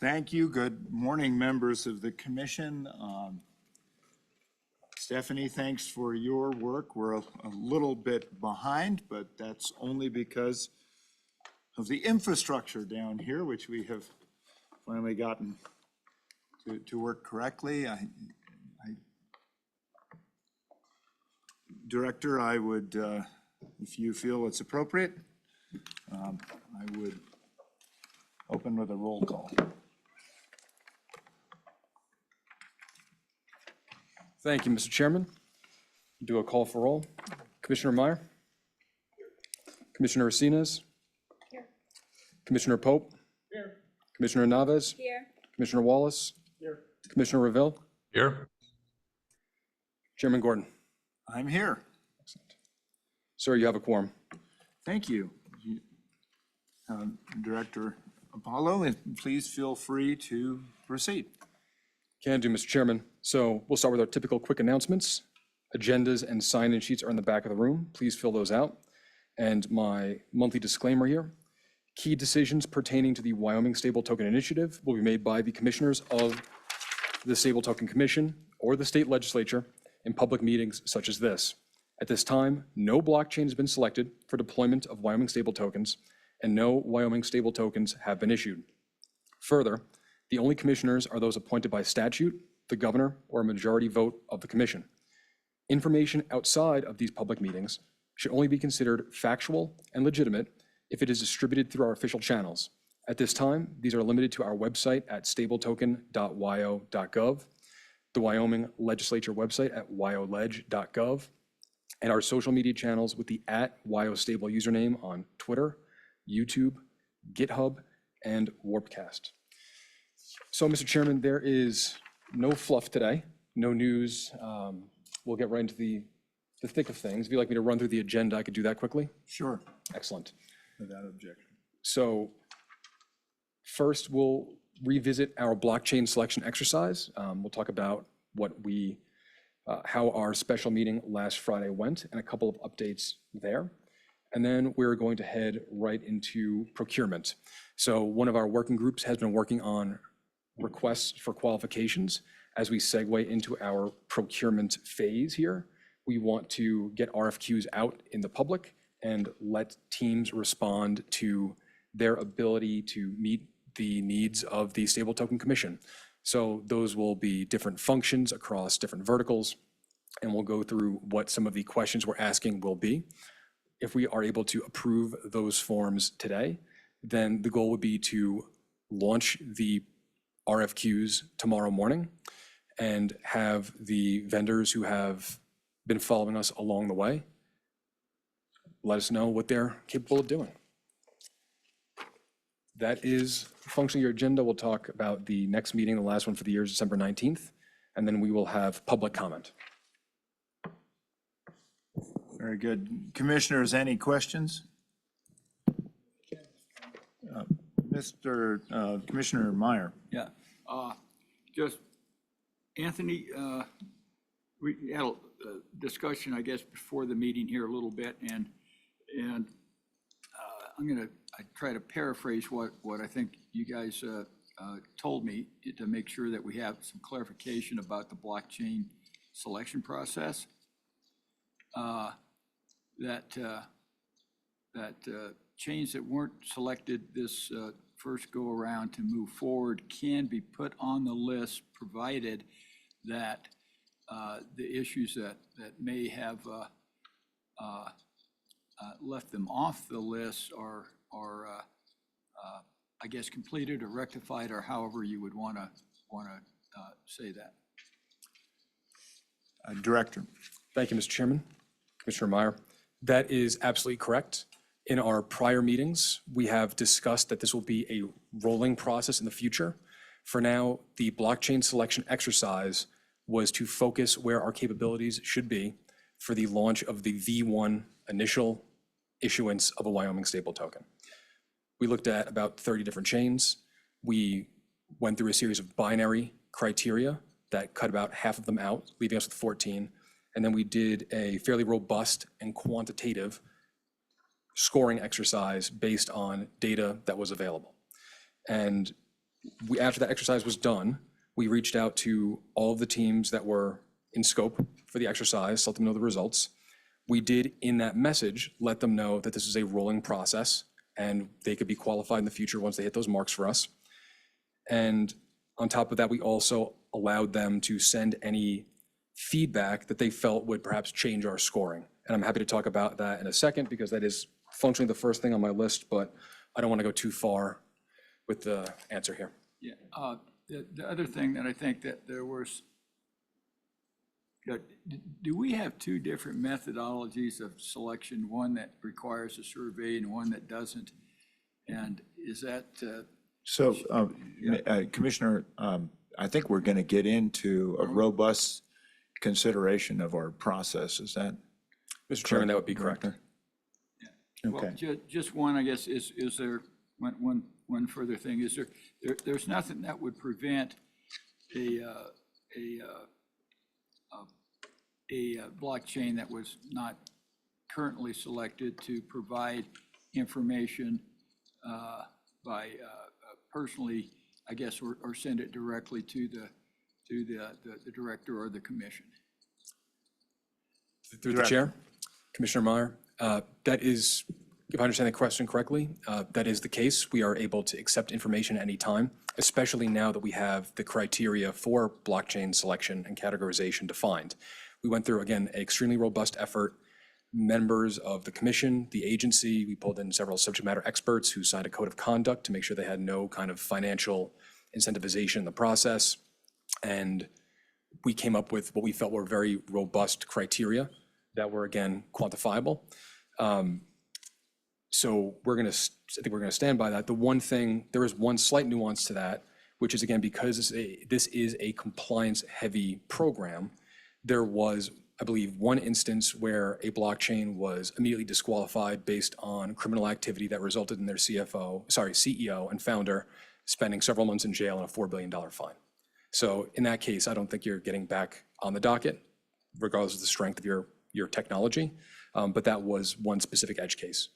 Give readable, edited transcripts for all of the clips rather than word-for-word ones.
Thank you. Good morning, members of the commission. Stephanie, thanks for your work. We're a little bit behind, but that's only because of the infrastructure down here, which we have finally gotten to work correctly. Director, I would, if you feel it's appropriate, I would open with a roll call. Thank you, Mr. Chairman. Do a call for roll. Commissioner Meyer? Here. Commissioner Racines? Here. Commissioner Pope? Here. Commissioner Naves? Here. Commissioner Wallace? Here. Commissioner Reville? Here. Chairman Gordon? I'm here. Excellent. Sir, you have a quorum. Thank you. Director Apollo, please feel free to proceed. Can do, Mr. Chairman. So we'll start with our typical quick announcements. Agendas and sign-in sheets are in the back of the room. Please fill those out. And my monthly disclaimer here. Key decisions pertaining to the Wyoming Stable Token Initiative will be made by the commissioners of the Stable Token Commission or the state legislature in public meetings such as this. At this time, no blockchain has been selected for deployment of Wyoming stable tokens, and no Wyoming stable tokens have been issued. Further, the only commissioners are those appointed by statute, the governor, or a majority vote of the commission. Information outside of these public meetings should only be considered factual and legitimate if it is distributed through our official channels. At this time, these are limited to our website at stabletoken.wyo.gov, the Wyoming legislature website at wyoleg.gov, and our social media channels with the @WyoStable username on Twitter, YouTube, GitHub, and Warpcast. So, Mr. Chairman, there is no fluff today, no news. We'll get right into the thick of things. If you'd like me to run through the agenda, I could do that quickly. Sure. Excellent. Without objection. So first, we'll revisit our blockchain selection exercise. We'll talk about how our special meeting last Friday went and a couple of updates there. And then we're going to head right into procurement. So one of our working groups has been working on requests for qualifications. As we segue into our procurement phase here, we want to get RFQs out in the public and let teams respond to their ability to meet the needs of the Stable Token Commission. So those will be different functions across different verticals, and we'll go through what some of the questions we're asking will be. If we are able to approve those forms today, then the goal would be to launch the RFQs tomorrow morning and have the vendors who have been following us along the way let us know what they're capable of doing. That is functioning your agenda. We'll talk about the next meeting, the last one for the year is December 19th, and then we will have public comment. Very good. Commissioners, any questions? Commissioner Meyer. Yeah, just Anthony, we had a discussion, I guess, before the meeting here a little bit, and I'm gonna try to paraphrase what I think you guys told me to make sure that we have some clarification about the blockchain selection process. That chains that weren't selected this first go around to move forward can be put on the list, provided that the issues that may have left them off the list are I guess completed or rectified, or however you would want to say that. Director. Thank you, Mr. Chairman. Commissioner Meyer, that is absolutely correct. In our prior meetings, we have discussed that this will be a rolling process in the future. For now, the blockchain selection exercise was to focus where our capabilities should be for the launch of the V1 initial issuance of a Wyoming stable token. We looked at about 30 different chains. We went through a series of binary criteria that cut about half of them out, leaving us with 14. And then we did a fairly robust and quantitative scoring exercise based on data that was available. And after that exercise was done, we reached out to all of the teams that were in scope for the exercise, let them know the results. We did, in that message, let them know that this is a rolling process and they could be qualified in the future once they hit those marks for us. And on top of that, we also allowed them to send any feedback that they felt would perhaps change our scoring. And I'm happy to talk about that in a second because that is functionally the first thing on my list, but I don't want to go too far with the answer here. Yeah, the other thing that I think that there was, do we have two different methodologies of selection, one that requires a survey and one that doesn't? And is that, So, Commissioner, I think we're going to get into a robust consideration of our process. Is that? Mr. Chairman, that would be correct. well, Okay. just one, I guess, is there, one further thing, is there's nothing that would prevent a blockchain that was not currently selected to provide information by personally, I guess, or send it directly to the director or the commission. Through the chair, Commissioner Meyer, that is, if I understand the question correctly, that is the case. We are able to accept information at any time, especially now that we have the criteria for blockchain selection and categorization defined. We went through, again, an extremely robust effort. Members of the commission, the agency, we pulled in several subject matter experts who signed a code of conduct to make sure they had no kind of financial incentivization in the process. And we came up with what we felt were very robust criteria that were, again, quantifiable. So I think we're going to stand by that. The one thing, there is one slight nuance to that, which is, again, because this is a compliance-heavy program, there was, I believe, one instance where a blockchain was immediately disqualified based on criminal activity that resulted in their CEO and founder spending several months in jail and a $4 billion fine. So in that case, I don't think you're getting back on the docket, regardless of the strength of your technology. But that was one specific edge case.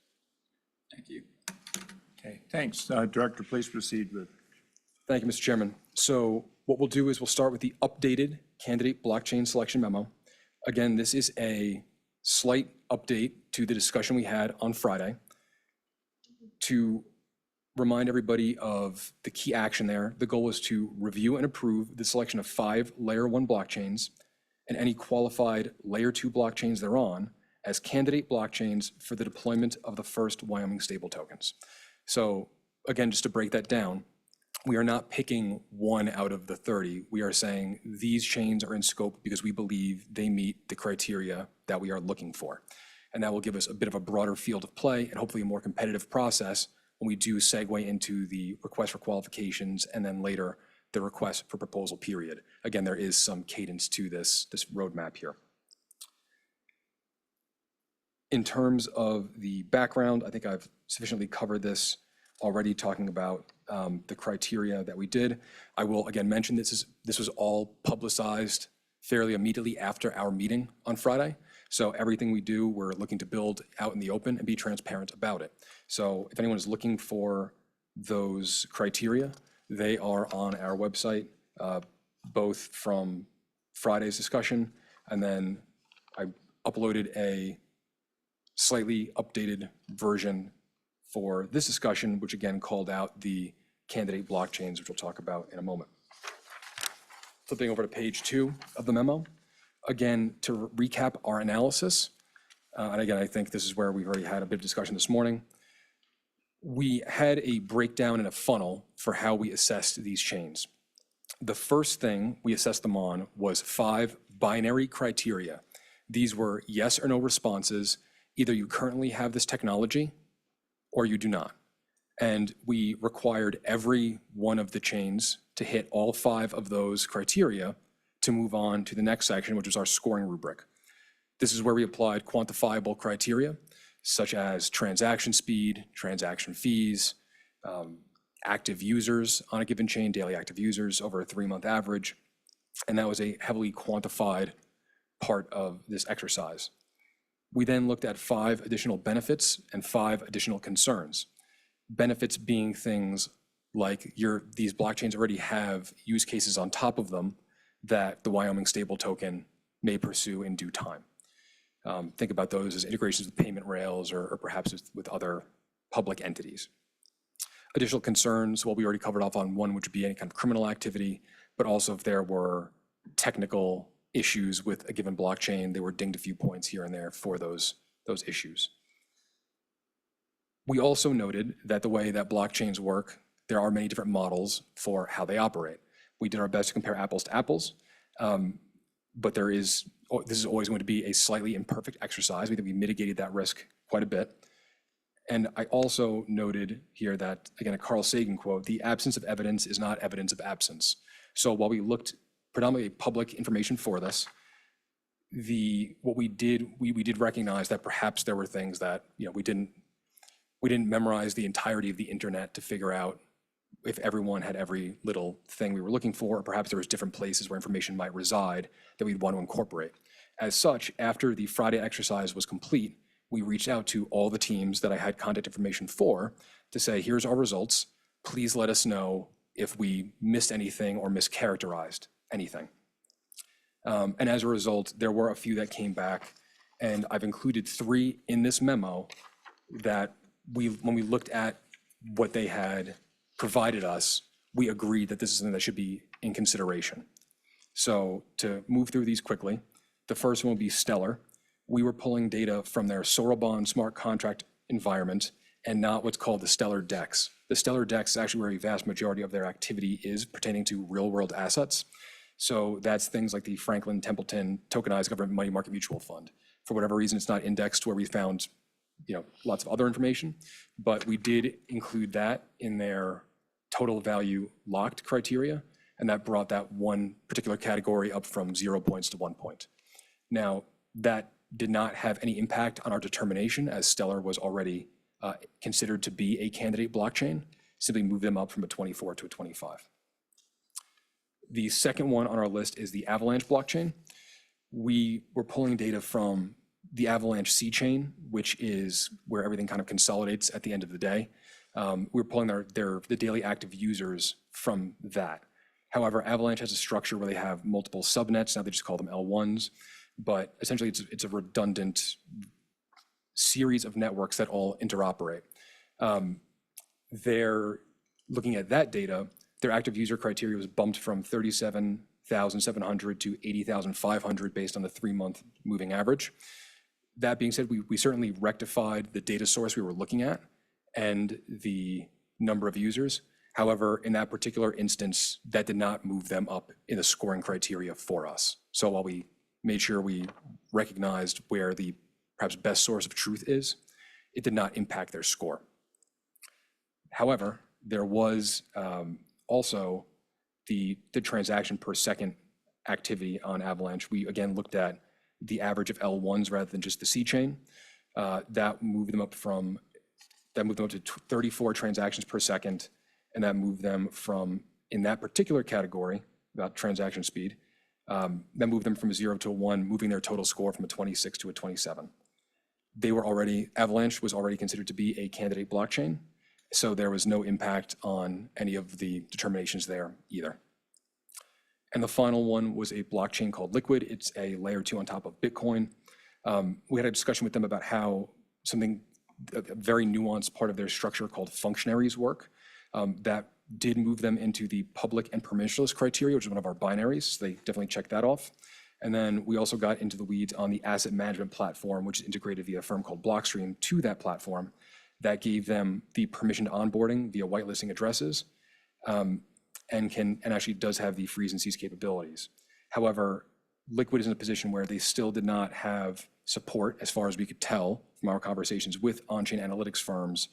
Thank you. Okay, thanks. Director, please proceed with. Thank you, Mr. Chairman. So what we'll do is we'll start with the updated candidate blockchain selection memo. Again, this is a slight update to the discussion we had on Friday to remind everybody of the key action there. The goal is to review and approve the selection of 5 layer 1 blockchains and any qualified layer 2 blockchains thereon as candidate blockchains for the deployment of the first Wyoming stable tokens. So again, just to break that down, we are not picking one out of the 30. We are saying these chains are in scope because we believe they meet the criteria that we are looking for. And that will give us a bit of a broader field of play and hopefully a more competitive process when we do segue into the request for qualifications and then later the request for proposal period. Again, there is some cadence to this roadmap here. In terms of the background, I think I've sufficiently covered this already, talking about the criteria that we did. I will again mention this was all publicized fairly immediately after our meeting on Friday. So everything we do, we're looking to build out in the open and be transparent about it. So if anyone is looking for those criteria, they are on our website, both from Friday's discussion, and then I uploaded a slightly updated version for this discussion, which again called out the candidate blockchains, which we'll talk about in a moment. Flipping over to page 2 of the memo. Again, to recap our analysis, and again, I think this is where we've already had a bit of discussion this morning. We had a breakdown in a funnel for how we assessed these chains. The first thing we assessed them on was 5 binary criteria. These were yes or no responses. Either you currently have this technology or you do not. And we required every one of the chains to hit all 5 of those criteria to move on to the next section, which was our scoring rubric. This is where we applied quantifiable criteria, such as transaction speed, transaction fees, active users on a given chain, daily active users over a 3-month average. And that was a heavily quantified part of this exercise. We then looked at 5 additional benefits and 5 additional concerns. Benefits being things like these blockchains already have use cases on top of them that the Wyoming stable token may pursue in due time. Think about those as integrations with payment rails or perhaps with other public entities. Additional concerns, well, we already covered off on one, which would be any kind of criminal activity, but also if there were technical issues with a given blockchain, they were dinged a few points here and there for those issues. We also noted that the way that blockchains work, there are many different models for how they operate. We did our best to compare apples to apples, but this is always going to be a slightly imperfect exercise. We think we mitigated that risk quite a bit. And I also noted here that, again, a Carl Sagan quote, "The absence of evidence is not evidence of absence." So while we looked predominantly at public information for this, what we did recognize that perhaps there were things that, we didn't memorize the entirety of the internet to figure out if everyone had every little thing we were looking for, or perhaps there was different places where information might reside that we'd want to incorporate. As such, after the Friday exercise was complete, we reached out to all the teams that I had contact information for to say, here's our results. Please let us know if we missed anything or mischaracterized anything. And as a result, there were a few that came back, and I've included 3 in this memo that when we looked at what they had provided us, we agreed that this is something that should be in consideration. So to move through these quickly, the first one will be Stellar. We were pulling data from their Sorobon smart contract environment and not what's called the Stellar DEX. The Stellar DEX is actually where a vast majority of their activity is pertaining to real world assets. So that's things like the Franklin Templeton tokenized government money market mutual fund. For whatever reason, it's not indexed where we found lots of other information, but we did include that in their total value locked criteria, and that brought that one particular category up from 0 points to 1 point. Now, that did not have any impact on our determination, as Stellar was already considered to be a candidate blockchain, simply moved them up from a 24 to a 25. The second one on our list is the Avalanche blockchain. We were pulling data from the Avalanche C chain, which is where everything kind of consolidates at the end of the day. We're pulling the daily active users from that. However, Avalanche has a structure where they have multiple subnets. Now they just call them L1s, but essentially it's a redundant series of networks that all interoperate. They're looking at that data. Their active user criteria was bumped from 37,700 to 80,500 based on the 3-month moving average. That being said, we certainly rectified the data source we were looking at and the number of users. However, in that particular instance, that did not move them up in the scoring criteria for us. So while we made sure we recognized where the perhaps best source of truth is, it did not impact their score. However, there was also the transaction per second activity on Avalanche. We again looked at the average of L1s rather than just the C chain. That moved them up to 34 transactions per second, and that moved them from, in that particular category, about transaction speed, that moved them from a 0 to a 1, moving their total score from a 26 to a 27. Avalanche was already considered to be a candidate blockchain, so there was no impact on any of the determinations there either. And the final one was a blockchain called Liquid. It's a layer 2 on top of Bitcoin. We had a discussion with them about how a very nuanced part of their structure called functionaries work. That did move them into the public and permissionless criteria, which is one of our binaries. So they definitely checked that off. And then we also got into the weeds on the asset management platform, which is integrated via a firm called Blockstream to that platform. That gave them the permission to onboarding via whitelisting addresses, and actually does have the freeze and seize capabilities. However, Liquid is in a position where they still did not have support, as far as we could tell from our conversations with on-chain analytics firms.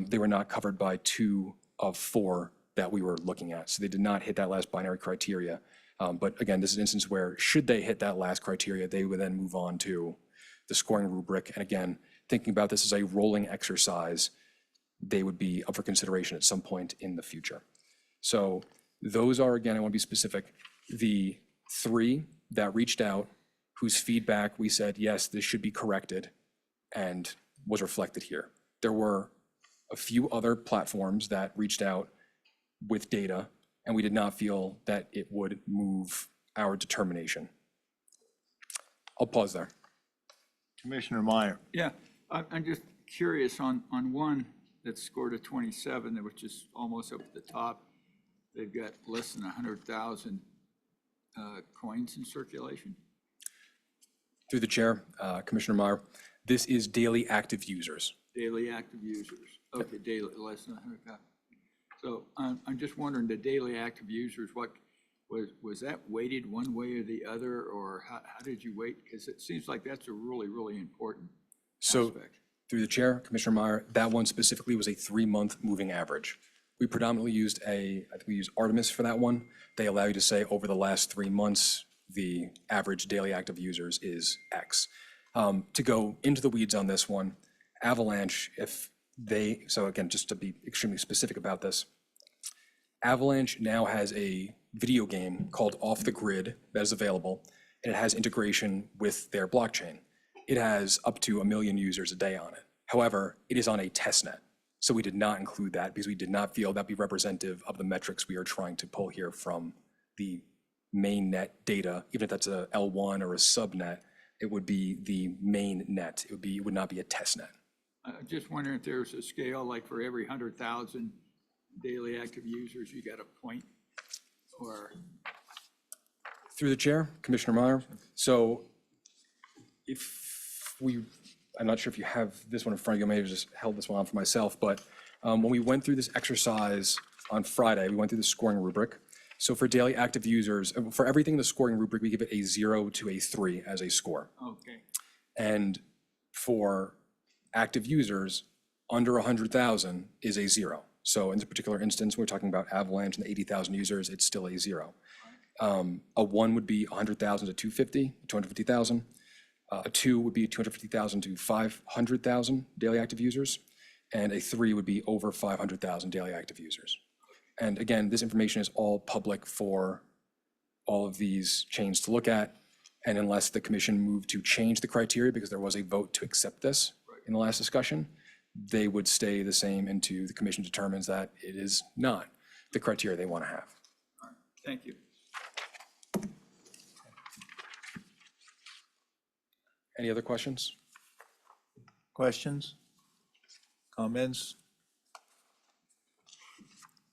They were not covered by 2 of 4 that we were looking at. So they did not hit that last binary criteria. But again, this is an instance where should they hit that last criteria, they would then move on to the scoring rubric. And again, thinking about this as a rolling exercise, they would be up for consideration at some point in the future. So those are, again, I want to be specific, the 3 that reached out, whose feedback we said, yes, this should be corrected, and was reflected here. There were a few other platforms that reached out with data, and we did not feel that it would move our determination. I'll pause there. Commissioner Meyer. Yeah, I'm just curious on one that scored a 27, which is almost up at the top. They've got less than 100,000 coins in circulation. Through the chair, Commissioner Meyer, this is daily active users. Daily active users. Okay, daily, less than 100,000. So I'm just wondering, the daily active users, what was that weighted one way or the other, or how did you weight? Because it seems like that's a really, really important aspect. Through the chair, Commissioner Meyer, that one specifically was a 3-month moving average. We predominantly used I think we used Artemis for that one. They allow you to say over the last 3 months, the average daily active users is X. To go into the weeds on this one, Avalanche, so again, just to be extremely specific about this, Avalanche now has a video game called Off the Grid that is available, and it has integration with their blockchain. It has up to 1 million users a day on it. However, it is on a test net. So we did not include that because we did not feel that'd be representative of the metrics we are trying to pull here from the main net data. Even if that's a L1 or a subnet, it would be the main net. It would not be a test net. I'm just wondering if there's a scale, like for every 100,000 daily active users, you got a point, or? Through the chair, Commissioner Meyer. So I'm not sure if you have this one in front of you, I may have just held this one on for myself, but when we went through this exercise on Friday, we went through the scoring rubric. So for daily active users, for everything in the scoring rubric, we give it a 0 to a 3 as a score. Okay. And for active users, under 100,000 is a 0. So in this particular instance, we're talking about Avalanche and the 80,000 users, it's still a 0. A 1 would be 100,000 to 250,000. A 2 would be 250,000 to 500,000 daily active users. And a 3 would be over 500,000 daily active users. And again, this information is all public for all of these chains to look at. And unless the commission moved to change the criteria, because there was a vote to accept this in the last discussion, they would stay the same until the commission determines that it is not the criteria they want to have. All right. Thank you. Any other questions? Questions? Comments?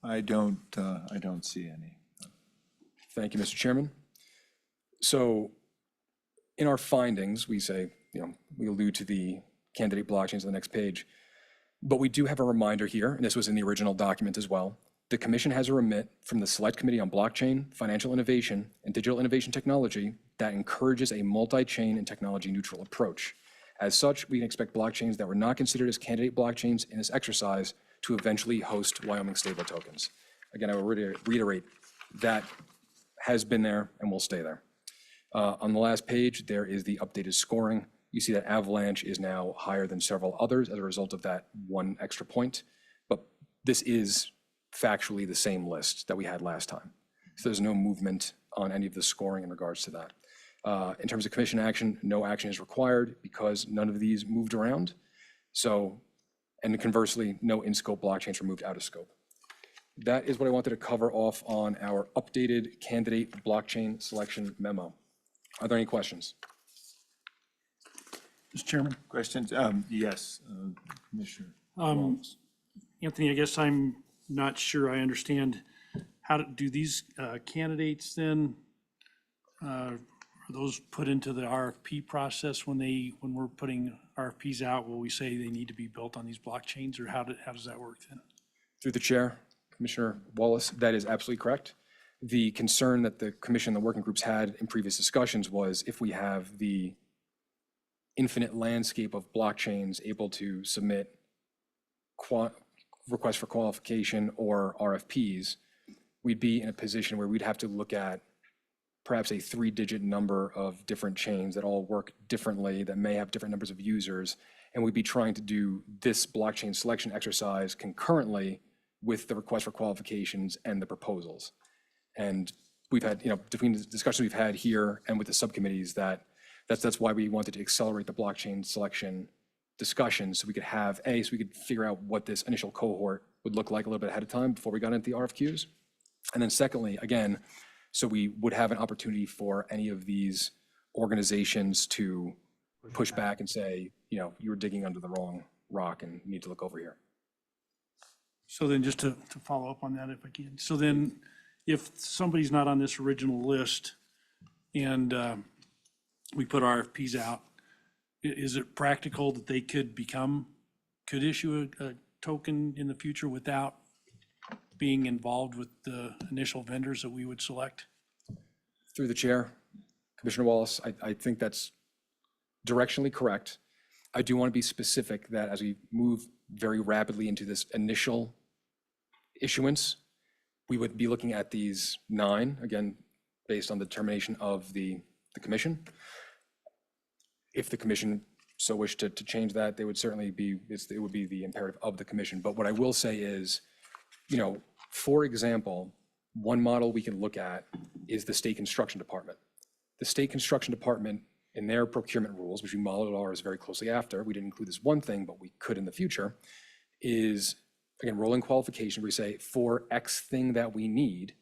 I don't see any. Thank you, Mr. Chairman. So in our findings, we say, we allude to the candidate blockchains on the next page, but we do have a reminder here, and this was in the original document as well. The commission has a remit from the Select Committee on Blockchain, Financial Innovation, and Digital Innovation Technology that encourages a multi-chain and technology-neutral approach. As such, we can expect blockchains that were not considered as candidate blockchains in this exercise to eventually host Wyoming stable tokens. Again, I will reiterate that has been there and will stay there. On the last page, there is the updated scoring. You see that Avalanche is now higher than several others as a result of that 1 extra point, but this is factually the same list that we had last time. So there's no movement on any of the scoring in regards to that. In terms of commission action, no action is required because none of these moved around. So, and conversely, no in-scope blockchains were moved out of scope. That is what I wanted to cover off on our updated candidate blockchain selection memo. Are there any questions? Mr. Chairman. Questions? Yes, Commissioner. Anthony, I guess I'm not sure I understand how do these candidates then, are those put into the RFP process when we're putting RFPs out? Will we say they need to be built on these blockchains, or how does that work then? Through the chair, Commissioner Wallace, that is absolutely correct. The concern that the commission, the working groups had in previous discussions was if we have the infinite landscape of blockchains able to submit requests for qualification or RFPs, we'd be in a position where we'd have to look at perhaps a 3-digit number of different chains that all work differently, that may have different numbers of users, and we'd be trying to do this blockchain selection exercise concurrently with the request for qualifications and the proposals. And we've had, between the discussions we've had here and with the subcommittees, that's why we wanted to accelerate the blockchain selection discussion, so we could have, so we could figure out what this initial cohort would look like a little bit ahead of time before we got into the RFQs. And then secondly, again, so we would have an opportunity for any of these organizations to push back and say, you know, you were digging under the wrong rock and you need to look over here. So then just to follow up on that if I can. So then if somebody's not on this original list and we put RFPs out, is it practical that they could issue a token in the future without being involved with the initial vendors that we would select? Through the chair, Commissioner Wallace, I think that's directionally correct. I do want to be specific that as we move very rapidly into this initial issuance, we would be looking at these 9, again, based on the determination of the commission. If the commission so wished to change that, they would certainly be, it would be the imperative of the commission. But what I will say is, you know, for example, one model we can look at is the state construction department. The state construction department in their procurement rules, which we modeled ours very closely after, we didn't include this one thing, but we could in the future, is, again, rolling qualification, where we say for X thing that we need,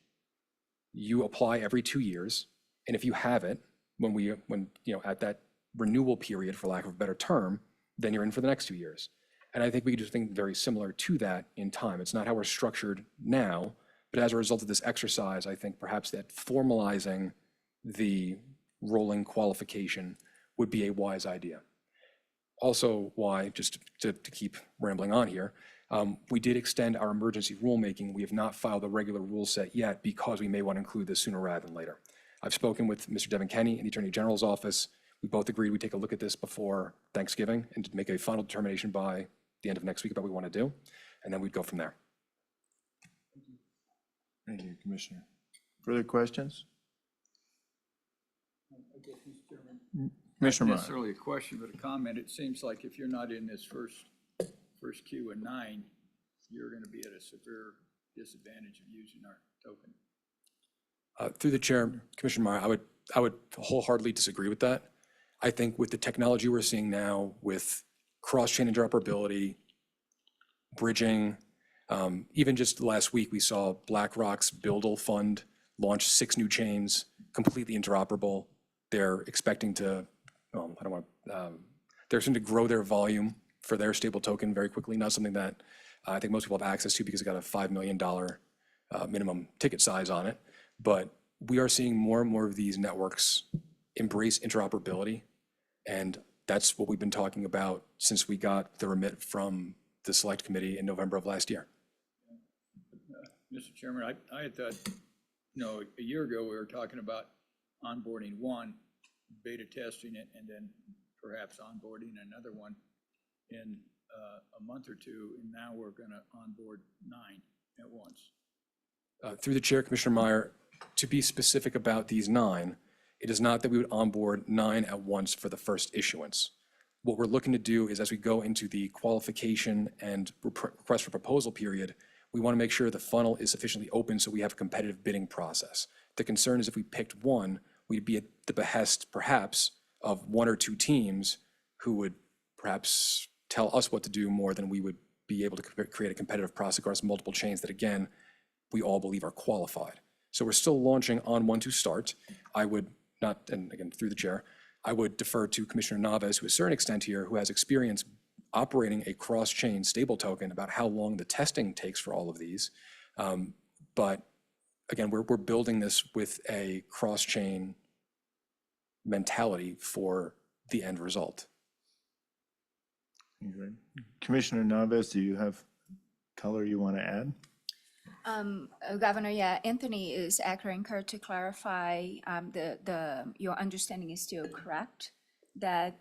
you apply every 2 years. And if you have it, when you know, at that renewal period, for lack of a better term, then you're in for the next 2 years. And I think we could do something very similar to that in time. It's not how we're structured now, but as a result of this exercise, I think perhaps that formalizing the rolling qualification would be a wise idea. Also, why, just to keep rambling on here, we did extend our emergency rulemaking. We have not filed a regular rule set yet because we may want to include this sooner rather than later. I've spoken with Mr. Devin Kenny in the Attorney General's office. We both agreed we'd take a look at this before Thanksgiving and to make a final determination by the end of next week about what we want to do, and then we'd go from there. Thank you, Commissioner. Further questions? Commissioner Not Meyer. necessarily a question, but a comment. It seems like if you're not in this first queue of 9, you're going to be at a severe disadvantage of using our token. Through the chair, Commissioner Meyer, I would wholeheartedly disagree with that. I think with the technology we're seeing now, with cross-chain interoperability, bridging, even just last week, we saw BlackRock's Buildle fund launch 6 new chains, completely interoperable. They're expecting to, they're expecting to grow their volume for their stable token very quickly. Not something that I think most people have access to because it got a $5 million minimum ticket size on it. But we are seeing more and more of these networks embrace interoperability. And that's what we've been talking about since we got the remit from the select committee in November of last year. Mr. Chairman, I had thought, you know, a year ago, we were talking about onboarding 1, beta testing it, and then perhaps onboarding another one in a month or 2, and now we're going to onboard 9 at once. Through the chair, Commissioner Meyer, to be specific about these 9, it is not that we would onboard 9 at once for the first issuance. What we're looking to do is as we go into the qualification and request for proposal period, we want to make sure the funnel is sufficiently open so we have a competitive bidding process. The concern is if we picked one, we'd be at the behest, perhaps, of 1 or 2 teams who would perhaps tell us what to do more than we would be able to create a competitive process across multiple chains that, again, we all believe are qualified. So we're still launching on 1 to start. I would not, and again, through the chair, I would defer to Commissioner Naves, to a certain extent here, who has experience operating a cross-chain stable token, about how long the testing takes for all of these. But again, we're building this with a cross-chain mentality for the end result. Okay. Commissioner Naves, do you have color you want to add? Governor, yeah, Anthony is accurate to clarify your understanding is still correct, that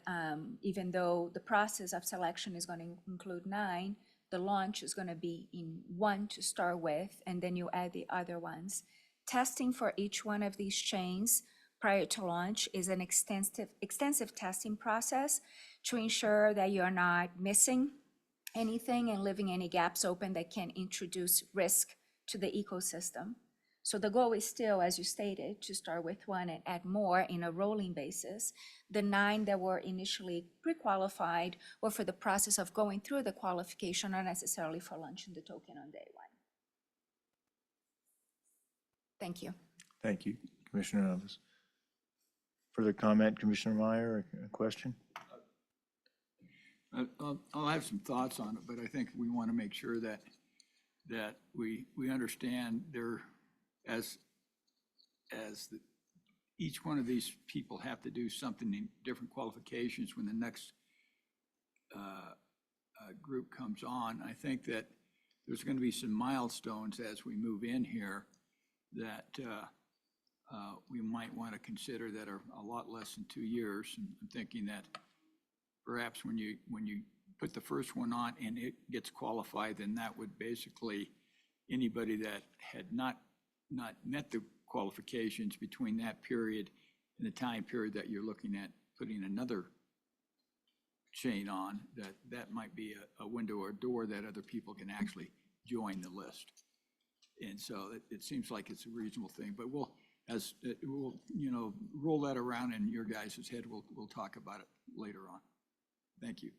even though the process of selection is going to include 9, the launch is going to be in 1 to start with, and then you add the other ones. Testing for each one of these chains prior to launch is an extensive testing process to ensure that you're not missing anything and leaving any gaps open that can introduce risk to the ecosystem. So the goal is still, as you stated, to start with one and add more in a rolling basis. The 9 that were initially pre-qualified were for the process of going through the qualification, not necessarily for launching the token on day 1. Thank you. Thank you, Commissioner Alves. Further comment, Commissioner Meyer, a question? I'll have some thoughts on it, but I think we want to make sure that we understand there, each one of these people have to do something in different qualifications when the next group comes on. I think that there's going to be some milestones as we move in here that we might want to consider that are a lot less than 2 years. And I'm thinking that perhaps when you put the first one on and it gets qualified, then that would basically, anybody that had not met the qualifications between that period and the time period that you're looking at putting another chain on, that might be a window or door that other people can actually join the list. And so it seems like it's a reasonable thing, but we'll roll that around in your guys' head. We'll talk about it later on. Thank you.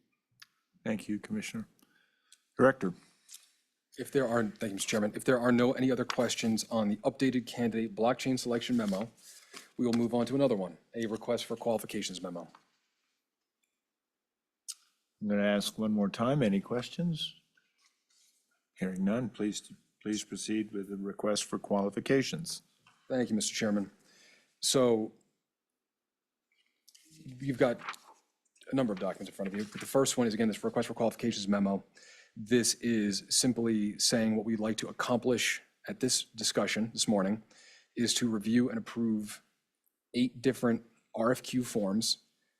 Thank you, Commissioner. Director. If there are, thank you, Mr. Chairman. If there are any other questions on the updated candidate blockchain selection memo, we will move on to another one, a request for qualifications memo. I'm going to ask one more time, any questions? Hearing none, please proceed with the request for qualifications. Thank you, Mr. Chairman. So you've got a number of documents in front of you, but the first one is, again, this request for qualifications memo. This is simply saying what we'd like to accomplish at this discussion this morning is to review and approve 8 different RFQ forms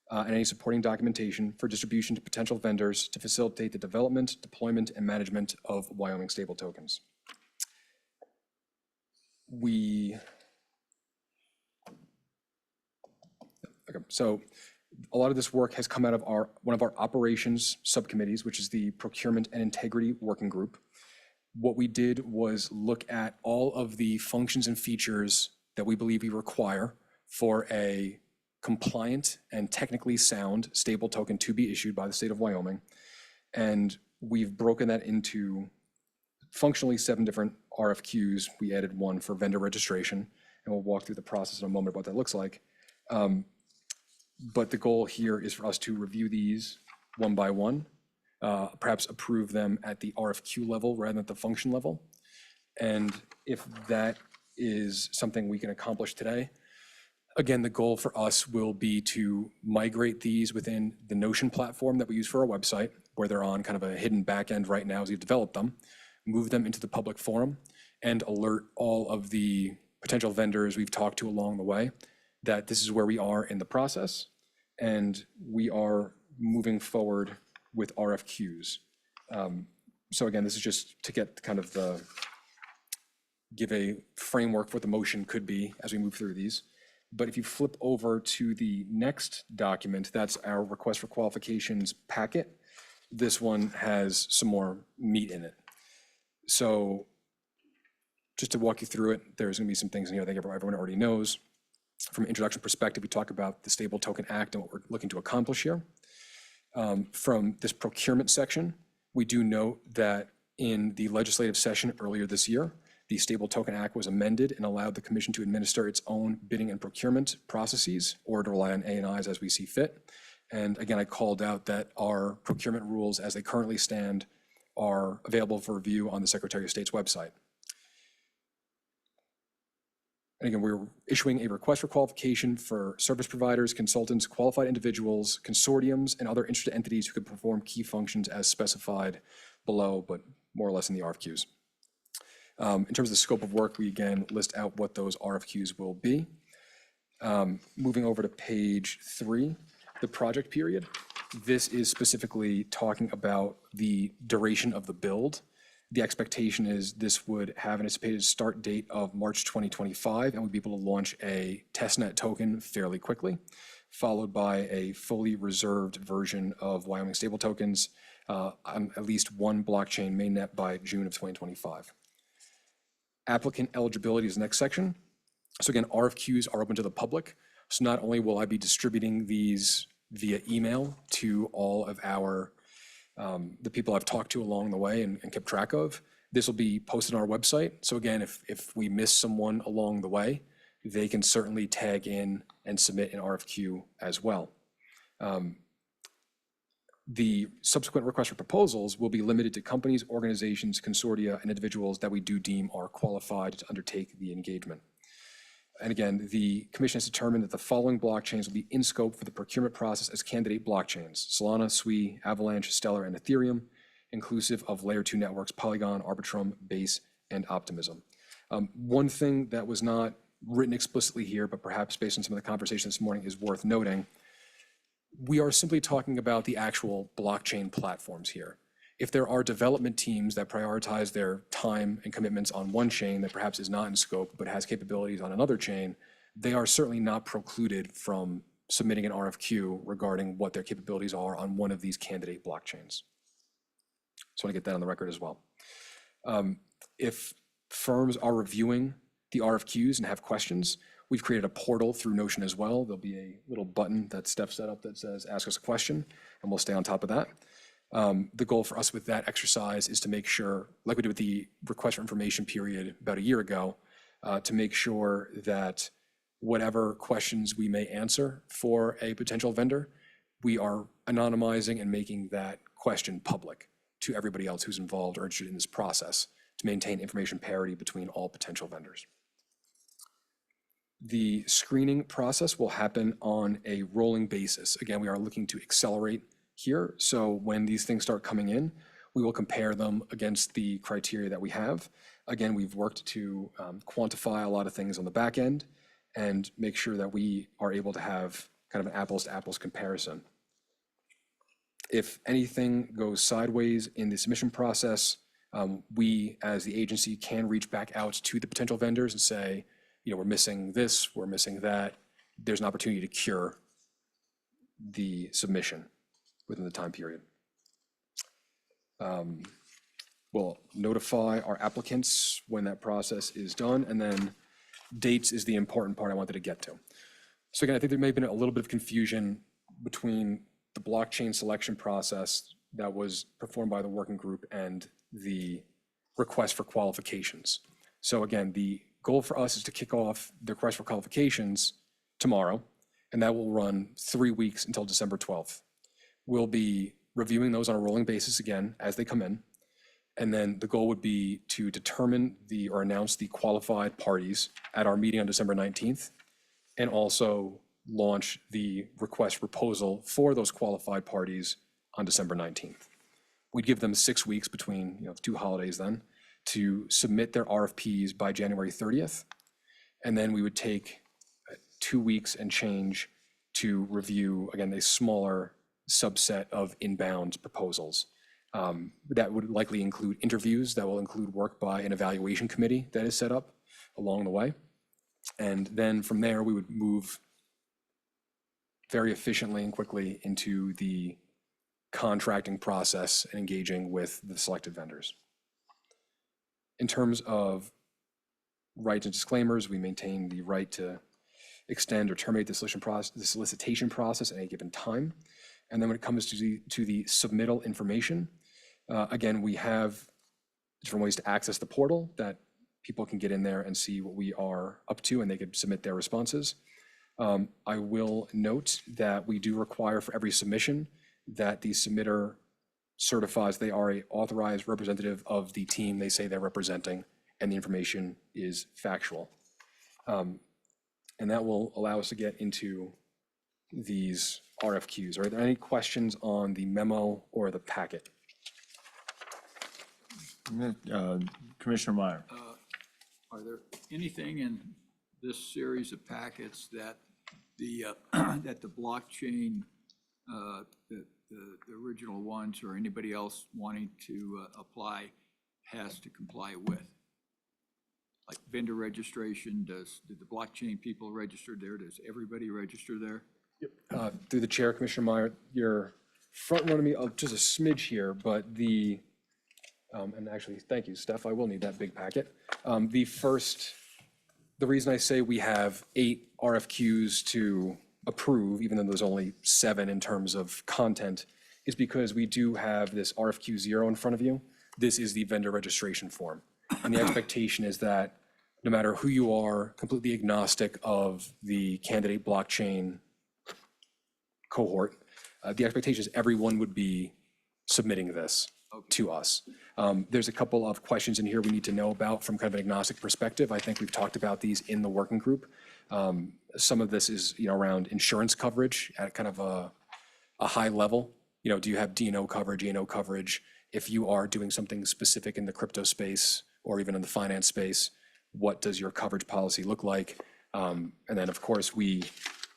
and any supporting documentation for distribution to potential vendors to facilitate the development, deployment, and management of Wyoming stable tokens. So a lot of this work has come out of one of our operations subcommittees, which is the Procurement and Integrity Working Group. What we did was look at all of the functions and features that we believe we require for a compliant and technically sound stable token to be issued by the state of Wyoming. And we've broken that into functionally 7 different RFQs. We added one for vendor registration, and we'll walk through the process in a moment what that looks like. But the goal here is for us to review these one by one, perhaps approve them at the RFQ level rather than at the function level. And if that is something we can accomplish today, again, the goal for us will be to migrate these within the Notion platform that we use for our website, where they're on kind of a hidden back end right now as we've developed them, move them into the public forum, and alert all of the potential vendors we've talked to along the way that this is where we are in the process, and we are moving forward with RFQs. So again, this is just to get kind of give a framework for what the motion could be as we move through these. But if you flip over to the next document, that's our request for qualifications packet. This one has some more meat in it. So just to walk you through it, there's going to be some things in here I think everyone already knows. From an introduction perspective, we talk about the Stable Token Act and what we're looking to accomplish here. From this procurement section, we do note that in the legislative session earlier this year, the Stable Token Act was amended and allowed the Commission to administer its own bidding and procurement processes or to rely on A&Is as we see fit. And again, I called out that our procurement rules as they currently stand are available for review on the Secretary of State's website. And again, we're issuing a request for qualification for service providers, consultants, qualified individuals, consortiums, and other interested entities who could perform key functions as specified below, but more or less in the RFQs. In terms of the scope of work, we again list out what those RFQs will be. Moving over to page 3, the project period. This is specifically talking about the duration of the build. The expectation is this would have an anticipated start date of March 2025, and we'd be able to launch a testnet token fairly quickly, followed by a fully reserved version of Wyoming stable tokens on at least one blockchain mainnet by June of 2025. Applicant eligibility is the next section. So again, RFQs are open to the public. So not only will I be distributing these via email to all of our, the people I've talked to along the way and kept track of, this will be posted on our website. So again, if we miss someone along the way, they can certainly tag in and submit an RFQ as well. The subsequent request for proposals will be limited to companies, organizations, consortia, and individuals that we do deem are qualified to undertake the engagement. And again, the commission has determined that the following blockchains will be in scope for the procurement process as candidate blockchains: Solana, Sui, Avalanche, Stellar, and Ethereum, inclusive of layer 2 networks, Polygon, Arbitrum, Base, and Optimism. One thing that was not written explicitly here, but perhaps based on some of the conversation this morning is worth noting, we are simply talking about the actual blockchain platforms here. If there are development teams that prioritize their time and commitments on one chain that perhaps is not in scope but has capabilities on another chain, they are certainly not precluded from submitting an RFQ regarding what their capabilities are on one of these candidate blockchains. So I want to get that on the record as well. If firms are reviewing the RFQs and have questions, we've created a portal through Notion as well. There'll be a little button that Steph set up that says, ask us a question, and we'll stay on top of that. The goal for us with that exercise is to make sure, like we did with the request for information period about a year ago, to make sure that whatever questions we may answer for a potential vendor, we are anonymizing and making that question public to everybody else who's involved or interested in this process to maintain information parity between all potential vendors. The screening process will happen on a rolling basis. Again, we are looking to accelerate here. So when these things start coming in, we will compare them against the criteria that we have. Again, we've worked to quantify a lot of things on the back end and make sure that we are able to have kind of an apples to apples comparison. If anything goes sideways in the submission process, we as the agency can reach back out to the potential vendors and say, you know, we're missing this, we're missing that. There's an opportunity to cure the submission within the time period. We'll notify our applicants when that process is done, and then dates is the important part I wanted to get to. So again, I think there may have been a little bit of confusion between the blockchain selection process that was performed by the working group and the request for qualifications. So again, the goal for us is to kick off the request for qualifications tomorrow, and that will run 3 weeks until December 12th. We'll be reviewing those on a rolling basis again as they come in. And then the goal would be to determine or announce the qualified parties at our meeting on December 19th, and also launch the request proposal for those qualified parties on December 19th. We'd give them 6 weeks between the 2 holidays then to submit their RFPs by January 30th. And then we would take 2 weeks and change to review, again, a smaller subset of inbound proposals. That would likely include interviews, that will include work by an evaluation committee that is set up along the way. And then from there, we would move very efficiently and quickly into the contracting process and engaging with the selected vendors. In terms of rights and disclaimers, we maintain the right to extend or terminate the solicitation process at any given time. And then when it comes to the submittal information, again, we have different ways to access the portal that people can get in there and see what we are up to, and they could submit their responses. I will note that we do require for every submission that the submitter certifies they are an authorized representative of the team they say they're representing, and the information is factual. And that will allow us to get into these RFQs. Are there any questions on the memo or the packet? Commissioner Meyer. Are there anything in this series of packets that the blockchain, the original ones, or anybody else wanting to apply has to comply with? Like vendor registration, did the blockchain people register there? Does everybody register there? Through the chair, Commissioner Meyer, you're front running me just a smidge here, but the And actually, thank you, Steph, I will need that big packet. The reason I say we have 8 RFQs to approve, even though there's only 7 in terms of content, is because we do have this RFQ 0 in front of you. This is the vendor registration form. And the expectation is that no matter who you are, completely agnostic of the candidate blockchain cohort, the expectation is everyone would be submitting this to us. There's a couple of questions in here we need to know about from kind of an agnostic perspective. I think we've talked about these in the working group. Some of this is, around insurance coverage at kind of a high level. Do you have D&O coverage, E&O coverage? If you are doing something specific in the crypto space or even in the finance space, what does your coverage policy look like? And then, of course, we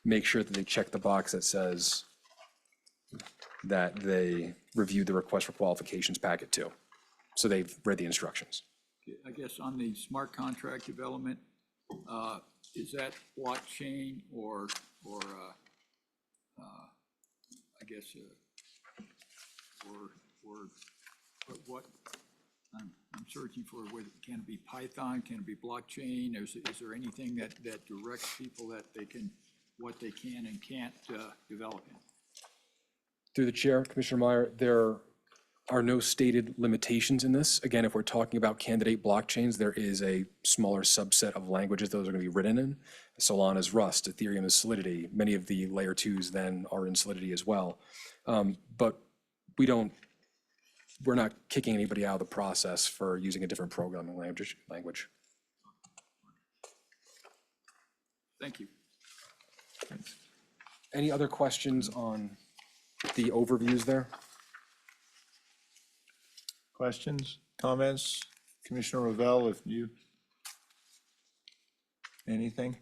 make sure that they check the box that says that they reviewed the request for qualifications packet too. So they've read the instructions. I guess on the smart contract development, is that blockchain or I guess, or what, I'm searching for, can it be Python, can it be blockchain? Is there anything that directs people that they can, what they can and can't develop in? Through the chair, Commissioner Meyer, there are no stated limitations in this. Again, if we're talking about candidate blockchains, there is a smaller subset of languages those are going to be written in. Solana is Rust, Ethereum is Solidity. Many of the layer 2s then are in Solidity as well. But we're not kicking anybody out of the process for using a different programming language. Thank you. Any other questions on the overviews there? Questions, comments? Commissioner Revelle, if you, anything?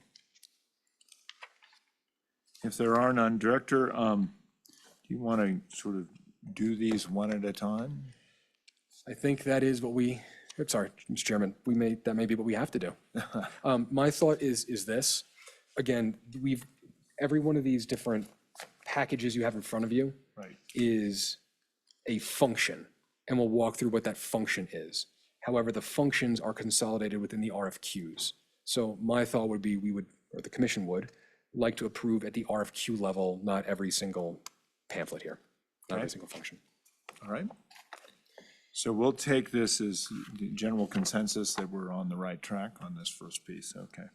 If there are none, Director, do you want to sort of do these one at a time? I think that is what sorry, Mr. Chairman, that may be what we have to do. My thought is this, again, every one of these different packages you have in front of you Right. is a function, and we'll walk through what that function is. However, the functions are consolidated within the RFQs. So my thought would be or the commission would, like to approve at the RFQ level, not every single pamphlet here, not every single function. All right. So we'll take this as the general consensus that we're on the right track on this first piece. Okay.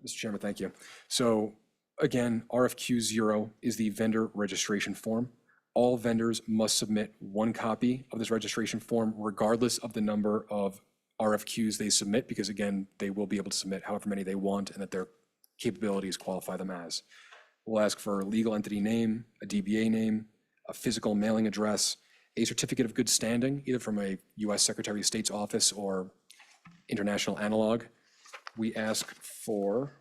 Mr. Chairman, thank you. So again, RFQ 0 is the vendor registration form. All vendors must submit one copy of this registration form regardless of the number of RFQs they submit, because again, they will be able to submit however many they want and that their capabilities qualify them as. We'll ask for a legal entity name, a DBA name, a physical mailing address, a certificate of good standing, either from a U.S. Secretary of State's office or international analog. We ask for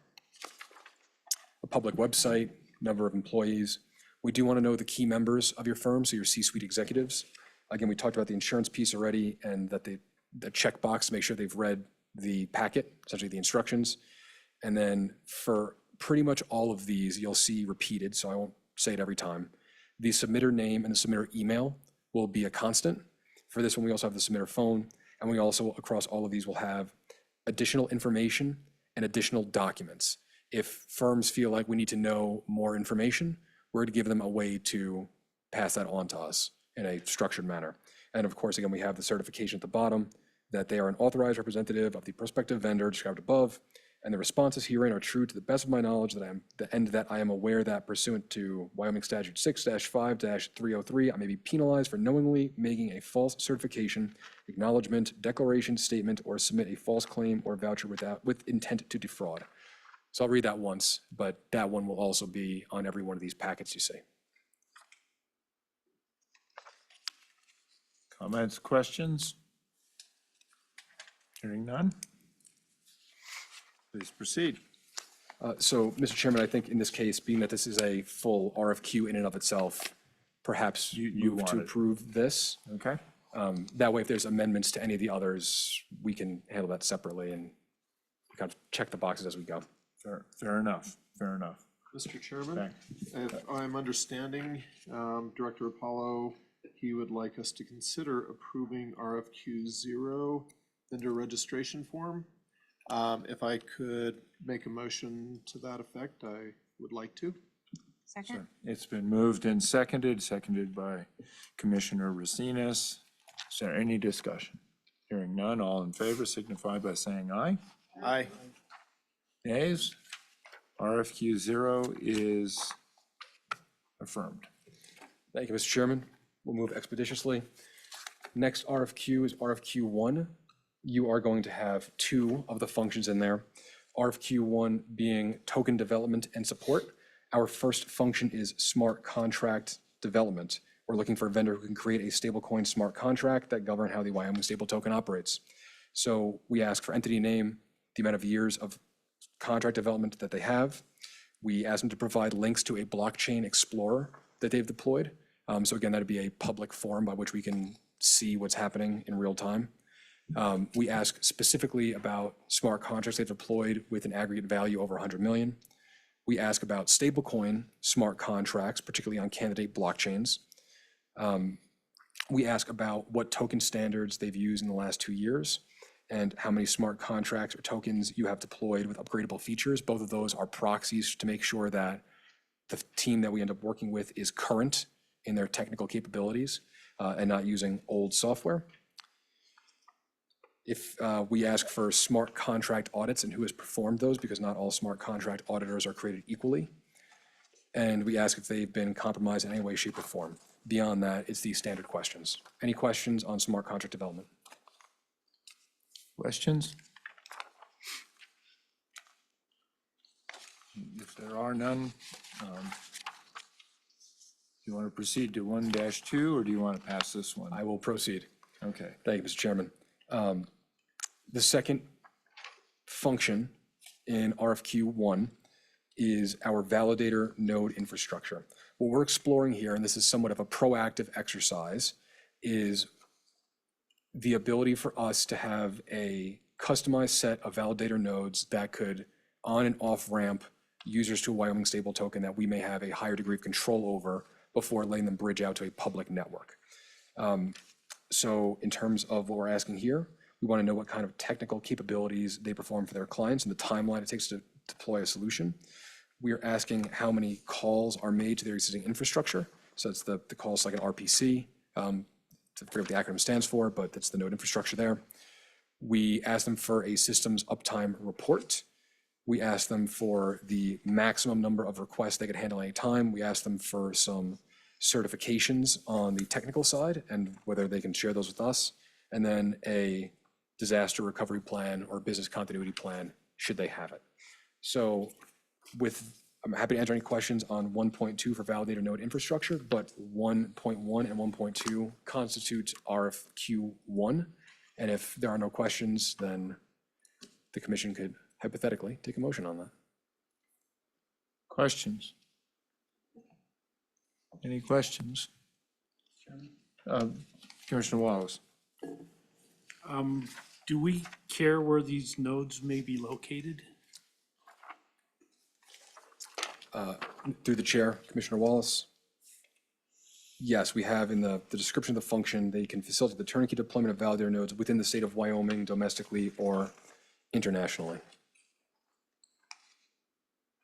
a public website, number of employees. We do want to know the key members of your firm, so your C-suite executives. Again, we talked about the insurance piece already, and that the checkbox to make sure they've read the packet, essentially the instructions. And then for pretty much all of these, you'll see repeated, so I won't say it every time. The submitter name and the submitter email will be a constant. For this one, we also have the submitter phone, and we also, across all of these, will have additional information and additional documents. If firms feel like we need to know more information, we're going to give them a way to pass that on to us in a structured manner. And of course, again, we have the certification at the bottom that they are an authorized representative of the prospective vendor described above, and the responses herein are true to the best of my knowledge that I am aware that pursuant to Wyoming Statute 6-5-303, I may be penalized for knowingly making a false certification, acknowledgement, declaration, statement, or submit a false claim or voucher with intent to defraud. So I'll read that once, but that one will also be on every one of these packets you see. Comments, questions? Hearing none? Please proceed. So, Mr. Chairman, I think in this case, being that this is a full RFQ in and of itself, perhaps You move want to it. approve this. Okay. That way, if there's amendments to any of the others, we can handle that separately and kind of check the boxes as we go. Fair enough. Fair enough. Mr. Chairman, Okay. if I'm understanding, Director Apollo he would like us to consider approving RFQ 0 vendor registration form. If I could make a motion to that effect, I would like to. Second? It's been moved and seconded by Commissioner Racines. Is there any discussion? Hearing none, all in favor signify by saying aye. Aye. Nays? RFQ 0 is affirmed. Thank you, Mr. Chairman. We'll move expeditiously. Next RFQ is RFQ 1. You are going to have 2 of the functions in there. RFQ 1 being token development and support. Our first function is smart contract development. We're looking for a vendor who can create a stablecoin smart contract that govern how the Wyoming stable token operates. So we ask for entity name, the amount of years of contract development that they have. We ask them to provide links to a blockchain explorer that they've deployed. So again, that'd be a public forum by which we can see what's happening in real time. We ask specifically about smart contracts they've deployed with an aggregate value over 100 million. We ask about stablecoin smart contracts, particularly on candidate blockchains. We ask about what token standards they've used in the last 2 years and how many smart contracts or tokens you have deployed with upgradable features. Both of those are proxies to make sure that the team that we end up working with is current in their technical capabilities and not using old software. If we ask for smart contract audits and who has performed those, because not all smart contract auditors are created equally. And we ask if they've been compromised in any way, shape, or form. Beyond that, it's these standard questions. Any questions on smart contract development? Questions? If there are none, do you want to proceed to 1-2 or do you want to pass this one? I will proceed. Okay. Thank you, Mr. Chairman. The second function in RFQ 1 is our validator node infrastructure. What we're exploring here, and this is somewhat of a proactive exercise, is the ability for us to have a customized set of validator nodes that could on and off ramp users to a Wyoming stable token that we may have a higher degree of control over before letting them bridge out to a public network. So in terms of what we're asking here, we want to know what kind of technical capabilities they perform for their clients and the timeline it takes to deploy a solution. We are asking how many calls are made to their existing infrastructure. So it's the calls like an RPC. I forget what the acronym stands for, but that's the node infrastructure there. We ask them for a systems uptime report. We ask them for the maximum number of requests they could handle any time. We ask them for some certifications on the technical side and whether they can share those with us. And then a disaster recovery plan or business continuity plan, should they have it. So I'm happy to answer any questions on 1.2 for validator node infrastructure, but 1.1 and 1.2 constitute RFQ 1. And if there are no questions, then the commission could hypothetically take a motion on that. Questions? Any questions? Commissioner Wallace? Do we care where these nodes may be located? Through the chair, Commissioner Wallace. Yes, we have in the description of the function, they can facilitate the turnkey deployment of validator nodes within the state of Wyoming, domestically or internationally.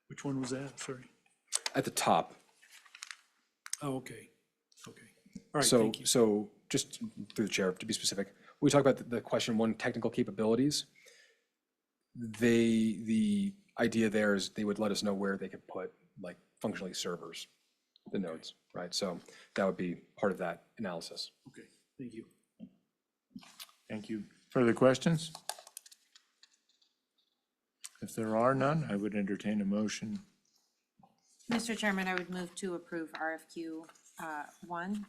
Which one was that? Sorry. At the top. Oh, okay. Okay. All right, So, thank you. so just through the chair, to be specific, we talk about the question 1, technical capabilities. The idea there is they would let us know where they could put like functionally servers, the nodes, right? So that would be part of that analysis. Okay, thank you. Thank you. Further questions? If there are none, I would entertain a motion. Mr. Chairman, I would move to approve RFQ 1.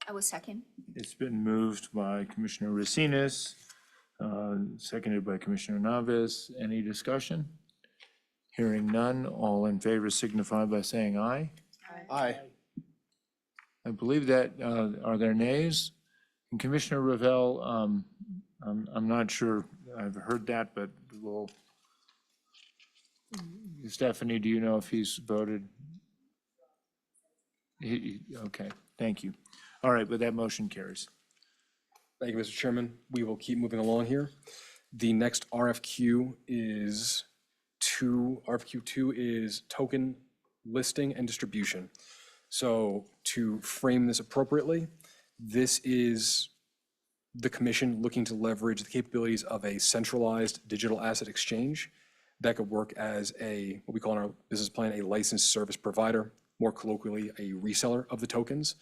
I will second. It's been moved by Commissioner Racines, seconded by Commissioner Navis. Any discussion? Hearing none, all in favor signify by saying aye. Aye. I believe that, are there nays? And Commissioner Revelle, I'm not sure I've heard that, but we'll, Stephanie, do you know if he's voted? Okay, thank you. All right, but that motion carries. Thank you, Mr. Chairman. We will keep moving along here. The next RFQ is RFQ 2 is token listing and distribution. So to frame this appropriately, this is the commission looking to leverage the capabilities of a centralized digital asset exchange that could work as what we call in our business plan, a licensed service provider, more colloquially, a reseller of the tokens.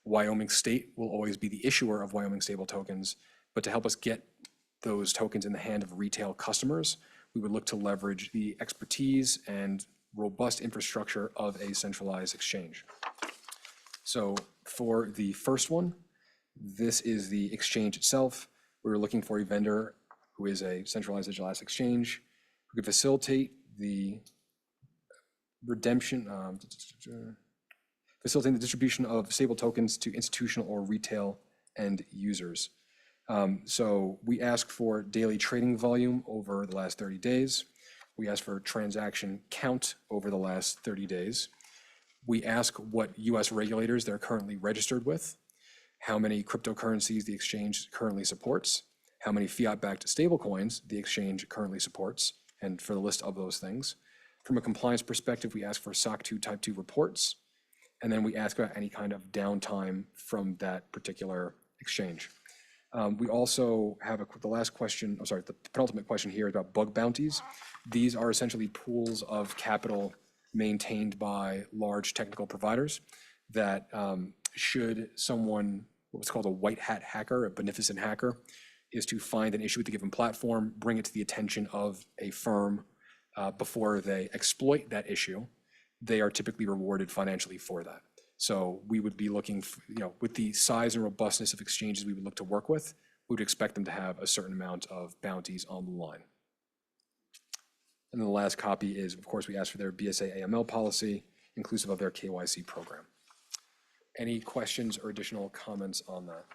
Wyoming State will always be the issuer of Wyoming stable tokens, but to help us get those tokens in the hand of retail customers, we would look to leverage the expertise and robust infrastructure of a centralized exchange. So for the first one, this is the exchange itself. We're looking for a vendor who is a centralized digital asset exchange who could facilitate the facilitating the distribution of stable tokens to institutional or retail end users. So we ask for daily trading volume over the last 30 days. We ask for transaction count over the last 30 days. We ask what US regulators they're currently registered with, how many cryptocurrencies the exchange currently supports, how many fiat-backed stablecoins the exchange currently supports, and for the list of those things. From a compliance perspective, we ask for SOC 2 Type 2 reports, and then we ask about any kind of downtime from that particular exchange. We also have the penultimate question here about bug bounties. These are essentially pools of capital maintained by large technical providers that should someone, what's called a white hat hacker, a beneficent hacker, is to find an issue with a given platform, bring it to the attention of a firm before they exploit that issue, they are typically rewarded financially for that. So we would be looking, with the size and robustness of exchanges we would look to work with, we would expect them to have a certain amount of bounties on the line. And then the last copy is, of course, we ask for their BSA AML policy, inclusive of their KYC program. Any questions or additional comments on that?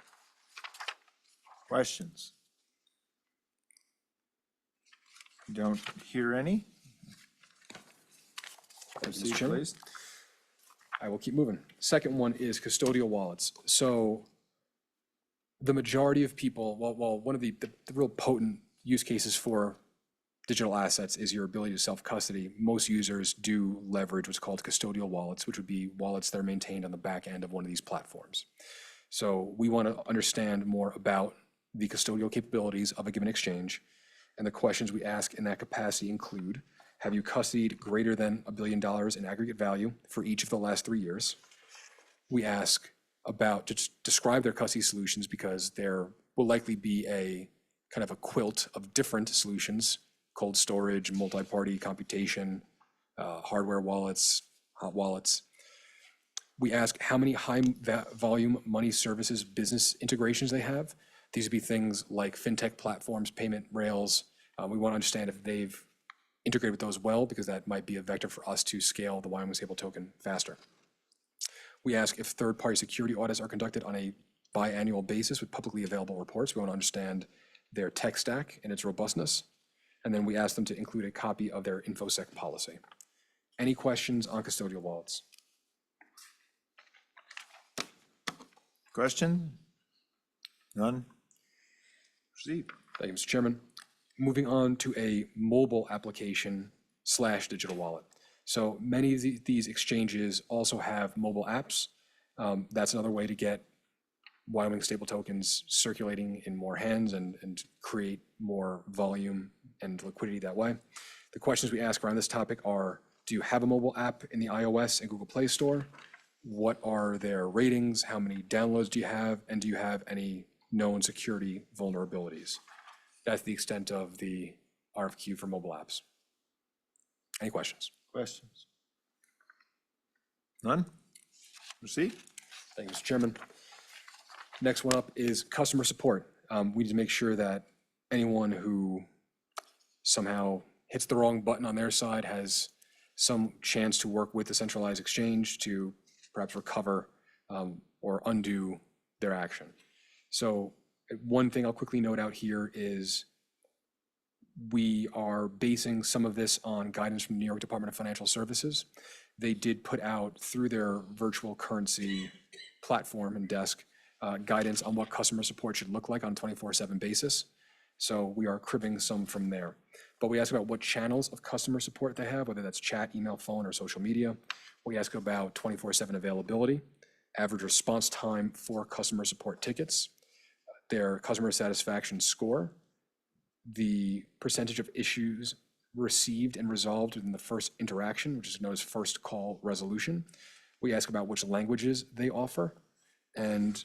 Questions? Don't hear any? Proceed, Chairman. please. I will keep moving. Second one is custodial wallets. So the majority of people, well, one of the real potent use cases for digital assets is your ability to self-custody. Most users do leverage what's called custodial wallets, which would be wallets that are maintained on the back end of one of these platforms. So we want to understand more about the custodial capabilities of a given exchange. And the questions we ask in that capacity include, have you custodied greater than $1 billion in aggregate value for each of the last 3 years? We ask about, to describe their custody solutions, because there will likely be a kind of a quilt of different solutions: cold storage, multi-party computation, hardware wallets, hot wallets. We ask how many high volume money services business integrations they have. These would be things like fintech platforms, payment rails. We want to understand if they've integrated with those well, because that might be a vector for us to scale the Wyoming stable token faster. We ask if third-party security audits are conducted on a biannual basis with publicly available reports. We want to understand their tech stack and its robustness. And then we ask them to include a copy of their InfoSec policy. Any questions on custodial wallets? Question? None? Proceed. Thank you, Mr. Chairman. Moving on to a mobile application / digital wallet. So many of these exchanges also have mobile apps. That's another way to get Wyoming stable tokens circulating in more hands and create more volume and liquidity that way. The questions we ask around this topic are, do you have a mobile app in the iOS and Google Play Store? What are their ratings? How many downloads do you have? And do you have any known security vulnerabilities? That's the extent of the RFQ for mobile apps. Any questions? Questions? None? Proceed. Thank you, Mr. Chairman. Next one up is customer support. We need to make sure that anyone who somehow hits the wrong button on their side has some chance to work with the centralized exchange to perhaps recover or undo their action. So one thing I'll quickly note out here is we are basing some of this on guidance from the New York Department of Financial Services. they did put out through their virtual currency platform and desk guidance on what customer support should look like on a 24/7 basis. So we are cribbing some from there. But we ask about what channels of customer support they have, whether that's chat, email, phone, or social media. We ask about 24/7 availability, average response time for customer support tickets, their customer satisfaction score, the percentage of issues received and resolved within the first interaction, which is known as first call resolution. We ask about which languages they offer and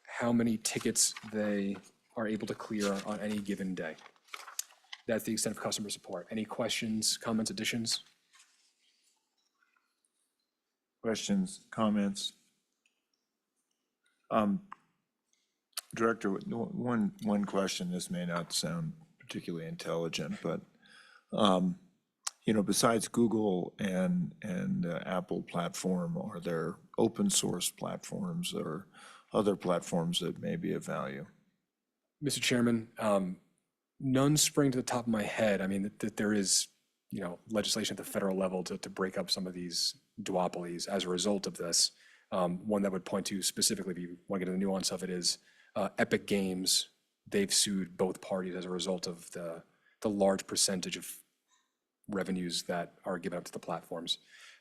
how many tickets they are able to clear on any given day. That's the extent of customer support. Any questions, comments, additions? Questions, comments? Director, one question, this may not sound particularly intelligent, but, besides Google and Apple platform, are there open source platforms or other platforms that may be of value? Mr. Chairman, none spring to the top of my head. I mean, that there is, legislation at the federal level to break up some of these duopolies as a result of this. One that would point to specifically, if you want to get into the nuance of it, is Epic Games. They've sued both parties as a result of the large percentage of revenues that are given up to the platforms.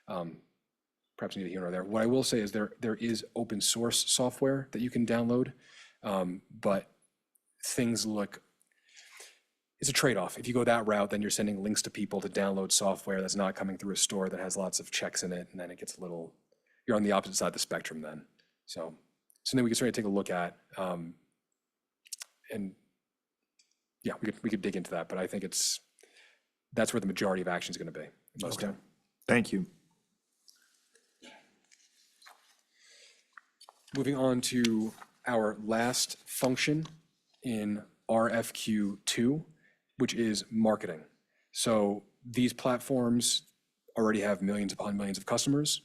Perhaps neither here nor there. What I will say is there is open source software that you can download, but things look, it's a trade-off. If you go that route, then you're sending links to people to download software that's not coming through a store that has lots of checks in it, and then it gets a little, you're on the opposite side of the spectrum then. So something we can certainly take a look at. And yeah, we could dig into that, but I think that's where the majority of action is going to be. Okay, thank you. Moving on to our last function in RFQ 2, which is marketing. So these platforms already have millions upon millions of customers.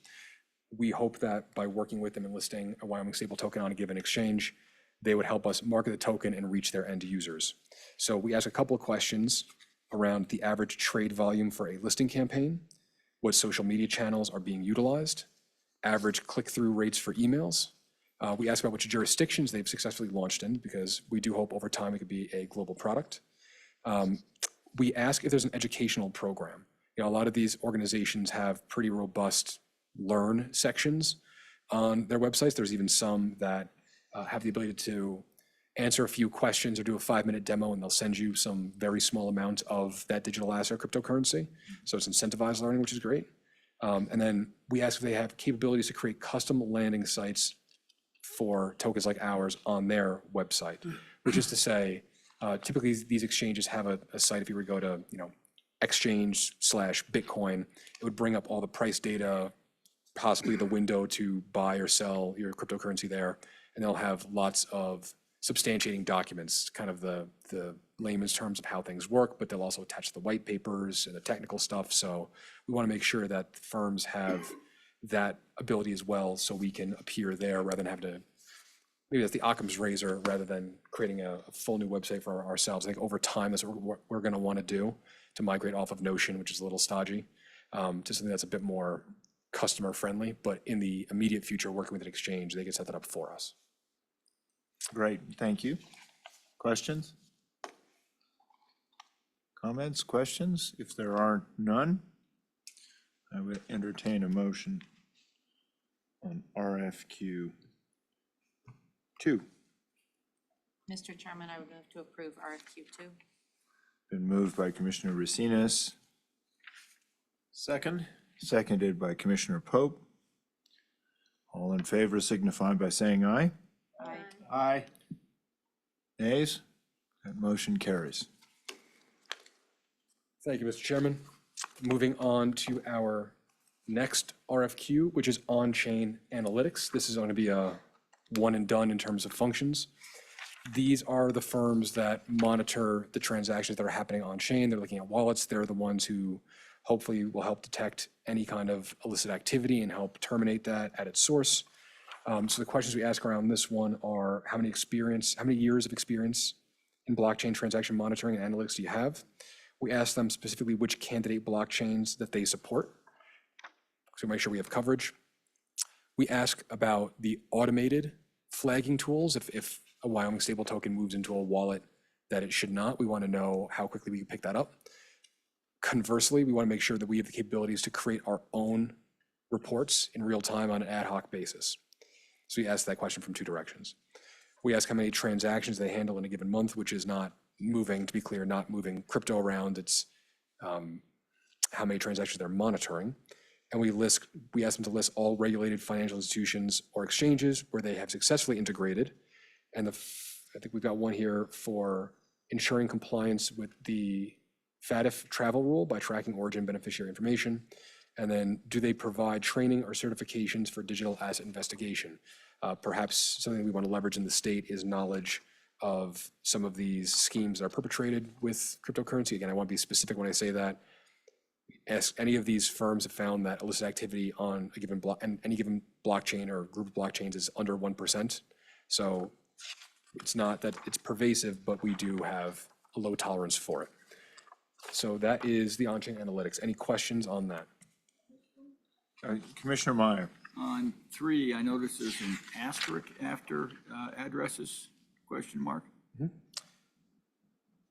We hope that by working with them and listing a Wyoming stable token on a given exchange, they would help us market the token and reach their end users. So we ask a couple of questions around the average trade volume for a listing campaign, what social media channels are being utilized, average click-through rates for emails. We ask about which jurisdictions they've successfully launched in, because we do hope over time it could be a global product. We ask if there's an educational program. A lot of these organizations have pretty robust learn sections on their websites. There's even some that have the ability to answer a few questions or do a 5-minute demo, and they'll send you some very small amount of that digital asset or cryptocurrency. So it's incentivized learning, which is great. And then we ask if they have capabilities to create custom landing sites for tokens like ours on their website, which is to say, typically these exchanges have a site. If you were to go to, exchange/Bitcoin, it would bring up all the price data, possibly the window to buy or sell your cryptocurrency there, and they'll have lots of substantiating documents, kind of the layman's terms of how things work, but they'll also attach the white papers and the technical stuff. So we want to make sure that firms have that ability as well, so we can appear there rather than having to, maybe that's the Occam's razor, rather than creating a full new website for ourselves. I think over time, that's what we're going to want to do, to migrate off of Notion, which is a little stodgy, to something that's a bit more customer friendly. But in the immediate future, working with an exchange, they can set that up for us. Great, thank you. Questions? Comments, questions? If there are none, I would entertain a motion on RFQ 2. Mr. Chairman, I would move to approve RFQ 2. Been moved by Commissioner Racinas, Second? seconded by Commissioner Pope. All in favor signify by saying aye. Aye. Aye. Nays? That motion carries. Thank you, Mr. Chairman. Moving on to our next RFQ, which is on-chain analytics. This is going to be a one and done in terms of functions. These are the firms that monitor the transactions that are happening on-chain. They're looking at wallets. They're the ones who hopefully will help detect any kind of illicit activity and help terminate that at its source. So the questions we ask around this one are, how many years of experience in blockchain transaction monitoring and analytics do you have? We ask them specifically which candidate blockchains that they support. so make sure we have coverage. We ask about the automated flagging tools. If a Wyoming stable token moves into a wallet that it should not, we want to know how quickly we can pick that up. Conversely, we want to make sure that we have the capabilities to create our own reports in real time on an ad hoc basis. So we ask that question from two directions. We ask how many transactions they handle in a given month, which is not moving, to be clear, not moving crypto around. It's how many transactions they're monitoring. And we ask them to list all regulated financial institutions or exchanges where they have successfully integrated. And I think we've got one here for ensuring compliance with the FATF travel rule by tracking origin beneficiary information. And then do they provide training or certifications for digital asset investigation? Perhaps something we want to leverage in the state is knowledge of some of these schemes that are perpetrated with cryptocurrency. Again, I want to be specific when I say that. As any of these firms have found that illicit activity on a given block and any given blockchain or group of blockchains is under 1%. So it's not that it's pervasive, but we do have a low tolerance for it. So that is the on-chain analytics. Any questions on that? Commissioner Meyer. On 3, I noticed there's an asterisk after addresses, question mark?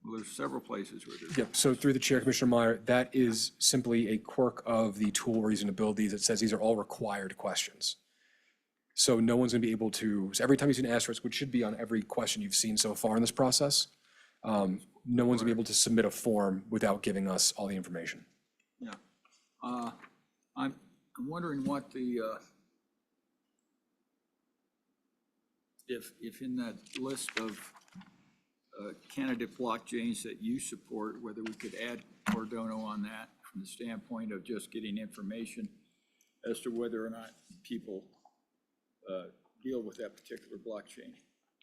Well, there's several places where there's. Yep, so through the chair, Commissioner Meyer, that is simply a quirk of the tool we're using to build these. It says these are all required questions. So no one's gonna be able to, so every time you see an asterisk, which should be on every question you've seen so far in this process, no one's gonna be able to submit a form without giving us all the information. Yeah. I'm wondering what the, if in that list of candidate blockchains that you support, whether we could add Cardano on that from the standpoint of just getting information as to whether or not people deal with that particular blockchain.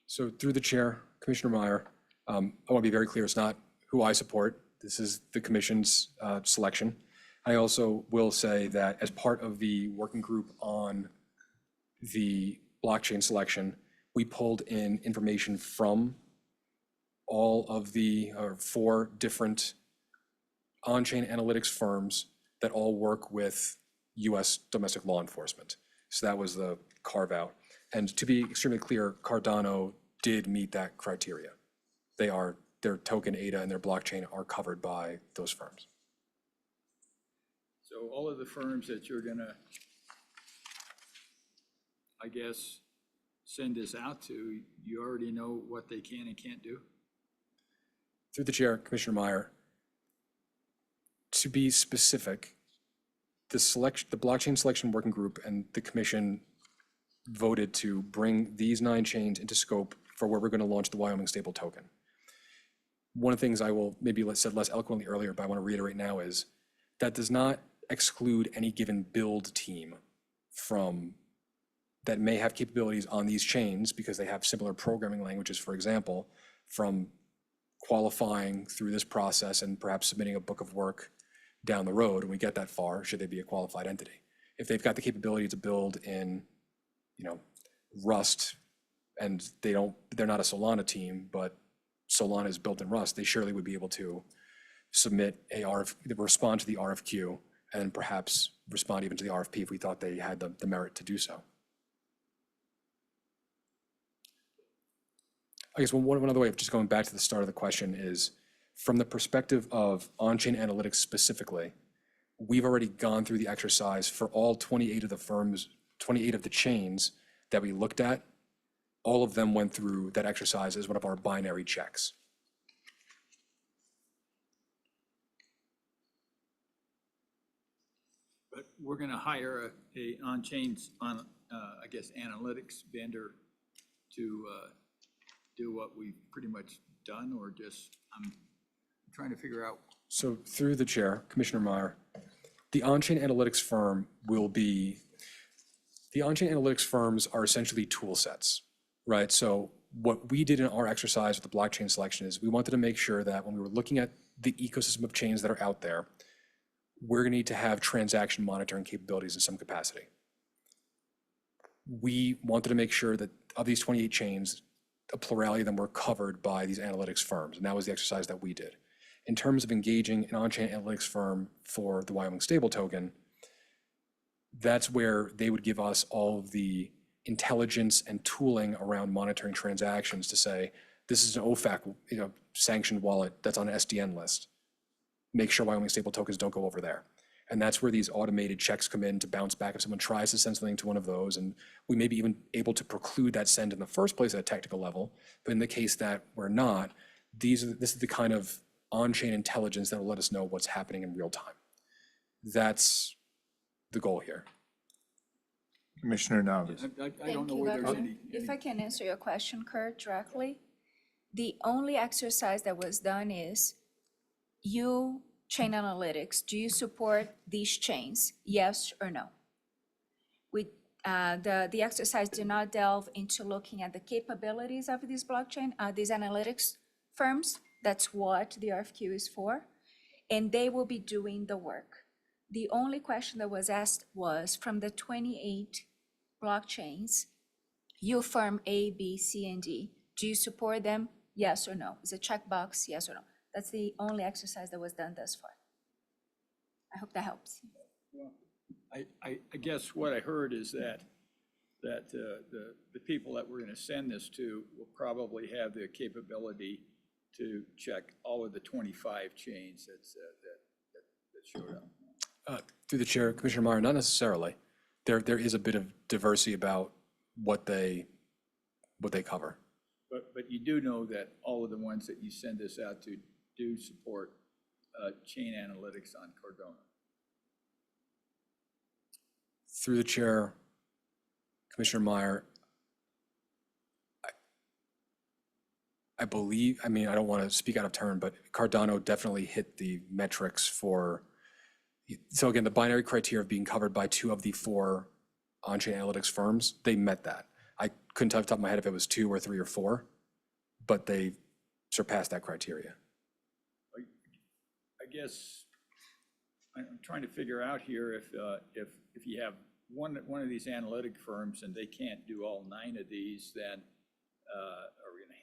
So through the chair, Commissioner Meyer, I want to be very clear, it's not who I support. This is the commission's selection. I also will say that as part of the working group on the blockchain selection, we pulled in information from all of the 4 different on-chain analytics firms that all work with US domestic law enforcement. So that was the carve out. And to be extremely clear, Cardano did meet that criteria. Their token ADA and their blockchain are covered by those firms. So all of the firms that you're gonna, I guess, send this out to, you already know what they can and can't do? Through the chair, Commissioner Meyer, to be specific, the blockchain selection working group and the commission voted to bring these 9 chains into scope for where we're going to launch the Wyoming stable token. One of the things I will maybe said less eloquently earlier, but I want to reiterate now is that does not exclude any given build team from that may have capabilities on these chains because they have similar programming languages, for example, from qualifying through this process and perhaps submitting a book of work down the road when we get that far, should they be a qualified entity. If they've got the capability to build in, Rust, and they're not a Solana team, but Solana is built in Rust, they surely would be able to submit respond to the RFQ, and then perhaps respond even to the RFP if we thought they had the merit to do so. I guess one other way of just going back to the start of the question is, from the perspective of on-chain analytics specifically, we've already gone through the exercise for all 28 of the firms, 28 of the chains that we looked at. All of them went through that exercise as one of our binary checks. But we're gonna hire a on-chain, I guess, analytics vendor to do what we've pretty much done, or just, I'm trying to figure out. So through the chair, Commissioner Meyer, the on-chain analytics firm the on-chain analytics firms are essentially tool sets, right? So what we did in our exercise with the blockchain selection is we wanted to make sure that when we were looking at the ecosystem of chains that are out there, we're gonna need to have transaction monitoring capabilities in some capacity. We wanted to make sure that of these 28 chains, a plurality of them were covered by these analytics firms, and that was the exercise that we did. In terms of engaging an on-chain analytics firm for the Wyoming stable token, That's where they would give us all of the intelligence and tooling around monitoring transactions to say, this is an OFAC, sanctioned wallet that's on an SDN list. Make sure Wyoming stable tokens don't go over there. And that's where these automated checks come in to bounce back if someone tries to send something to one of those. And we may be even able to preclude that send in the first place at a technical level. But in the case that we're not, this is the kind of on-chain intelligence that will let us know what's happening in real time. That's the goal here. Commissioner Navis. I Thank don't know you, where there's Governor. any. If I can answer your question, Kurt, directly, the only exercise that was done is, you, Chain Analytics, do you support these chains, yes or no? The exercise did not delve into looking at the capabilities of these blockchain, these analytics firms. That's what the RFQ is for, and they will be doing the work. The only question that was asked was, from the 28 blockchains, you firm A, B, C, and D, do you support them, yes or no? It's a checkbox, yes or no. That's the only exercise that was done thus far. I hope that helps. I guess what I heard is that the people that we're going to send this to will probably have the capability to check all of the 25 chains that showed up. Through the chair, Commissioner Meyer, not necessarily. There is a bit of diversity about what they cover. But you do know that all of the ones that you send this out to do support chain analytics on Cardano. Through the chair, Commissioner Meyer, I believe, I don't want to speak out of turn, but Cardano definitely hit the metrics for, so again, the binary criteria of being covered by 2 of the 4 on-chain analytics firms, they met that. I couldn't tell off the top of my head if it was 2 or 3 or 4, but they surpassed that criteria. I guess I'm trying to figure out here if you have one of these analytic firms and they can't do all 9 of these, then are we going to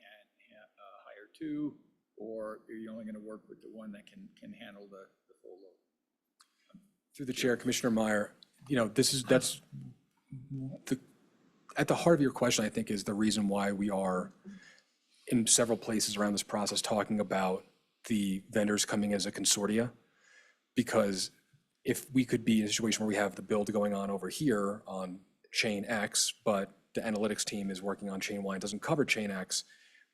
hire 2, or are you only going to work with the one that can handle the full load? Through the chair, Commissioner Meyer, that's at the heart of your question, I think, is the reason why we are in several places around this process talking about the vendors coming as a consortia, because if we could be in a situation where we have the build going on over here on chain X, but the analytics team is working on chain Y and doesn't cover chain X,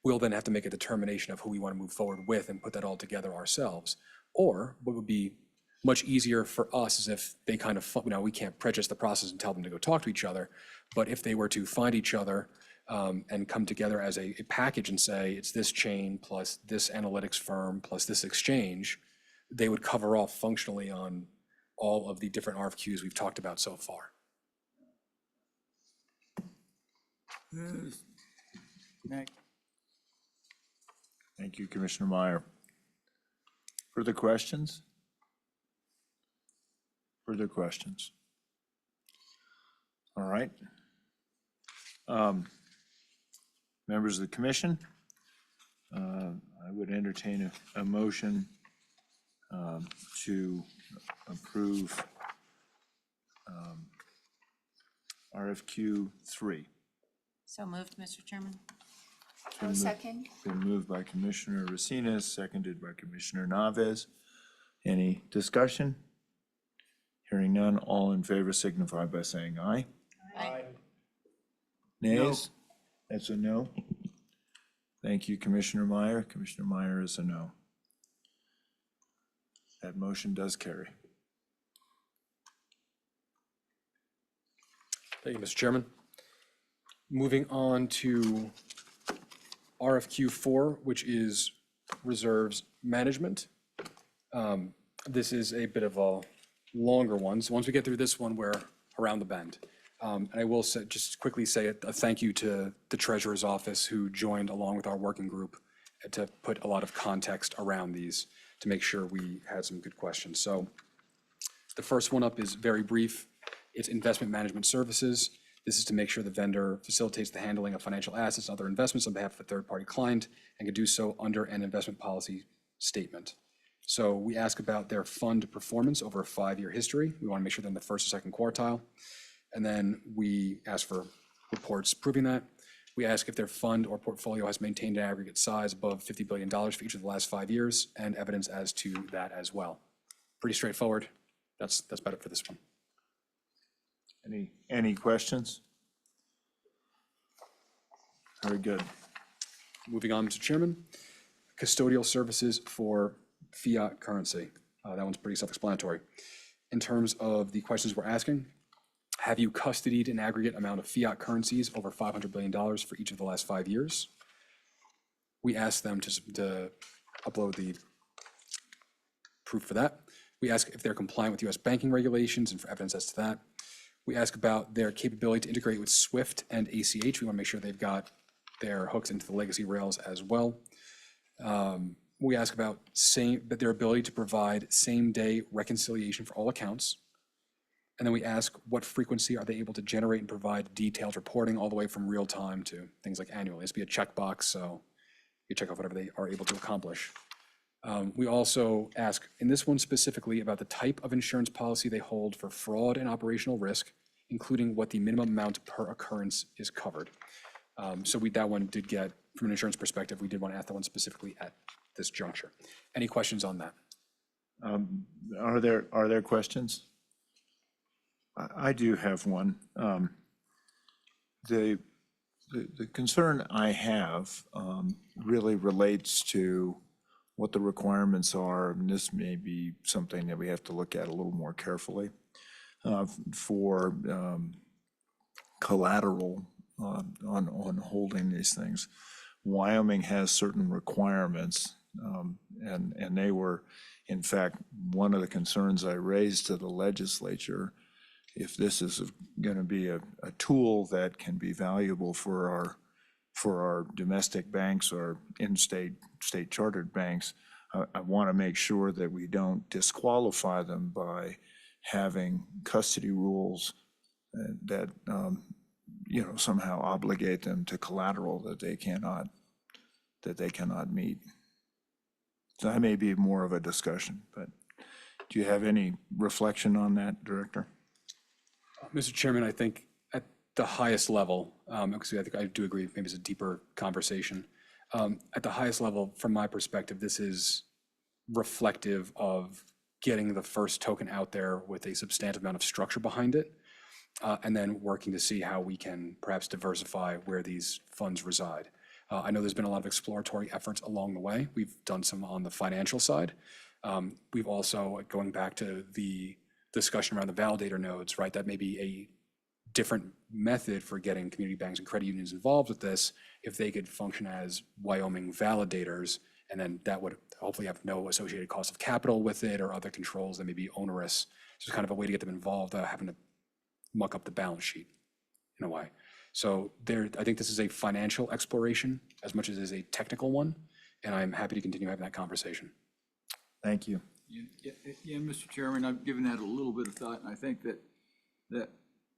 we'll then have to make a determination of who we want to move forward with and put that all together ourselves. Or what would be much easier for us is if they kind of, we can't prejudice the process and tell them to go talk to each other, but if they were to find each other and come together as a package and say, it's this chain plus this analytics firm plus this exchange, they would cover off functionally on all of the different RFQs we've talked about so far. Next. Thank you, Commissioner Meyer. Further questions? Further questions? All right. Members of the commission, I would entertain a motion to approve RFQ 3. So moved, Mr. Chairman. I'll second. Been moved by Commissioner Racines, seconded by Commissioner Naves. Any discussion? Hearing none, all in favor signify by saying aye. Aye. Nays? That's a no. Thank you, Commissioner Meyer. Commissioner Meyer is a no. That motion does carry. Thank you, Mr. Chairman. Moving on to RFQ 4, which is reserves management. This is a bit of a longer one. So once we get through this one, we're around the bend. And I will just quickly say a thank you to the Treasurer's Office, who joined along with our working group to put a lot of context around these to make sure we had some good questions. So the first one up is very brief. It's investment management services. This is to make sure the vendor facilitates the handling of financial assets and other investments on behalf of a third-party client and can do so under an investment policy statement. So we ask about their fund performance over a 5-year history. We want to make sure they're in the first or second quartile. And then we ask for reports proving that. We ask if their fund or portfolio has maintained an aggregate size above $50 billion for each of the last 5 years, and evidence as to that as well. Pretty straightforward. That's about it for this one. Any questions? Very good. Moving on, Mr. Chairman, custodial services for fiat currency. That one's pretty self-explanatory. In terms of the questions we're asking, have you custodied an aggregate amount of fiat currencies over $500 billion for each of the last 5 years? We ask them to upload the proof for that. We ask if they're compliant with US banking regulations and for evidence as to that. We ask about their capability to integrate with SWIFT and ACH. We want to make sure they've got their hooks into the legacy rails as well. We ask about their ability to provide same-day reconciliation for all accounts. And then we ask what frequency are they able to generate and provide detailed reporting all the way from real time to things like annual. It has to be a checkbox, so you check off whatever they are able to accomplish. We also ask, in this one specifically, about the type of insurance policy they hold for fraud and operational risk, including what the minimum amount per occurrence is covered. So that one did get, from an insurance perspective, we did want to ask that one specifically at this juncture. Any questions on that? Are there questions? I do have one. The concern I have really relates to what the requirements are, and this may be something that we have to look at a little more carefully for collateral on holding these things. Wyoming has certain requirements, and they were, in fact, one of the concerns I raised to the legislature. If this is going to be a tool that can be valuable for our domestic banks or in-state chartered banks, I want to make sure that we don't disqualify them by having custody rules that somehow obligate them to collateral that they cannot meet. So that may be more of a discussion, but do you have any reflection on that, Director? Mr. Chairman, I think at the highest level, because I think I do agree, maybe it's a deeper conversation. At the highest level, from my perspective, this is reflective of getting the first token out there with a substantive amount of structure behind it, and then working to see how we can perhaps diversify where these funds reside. I know there's been a lot of exploratory efforts along the way. We've done some on the financial side. We've also, going back to the discussion around the validator nodes, right? That may be a different method for getting community banks and credit unions involved with this if they could function as Wyoming validators, and then that would hopefully have no associated cost of capital with it or other controls that may be onerous. It's just kind of a way to get them involved without having to muck up the balance sheet in a way. So I think this is a financial exploration as much as it is a technical one, and I'm happy to continue having that conversation. Thank you. Yeah, Mr. Chairman, I've given that a little bit of thought, and I think that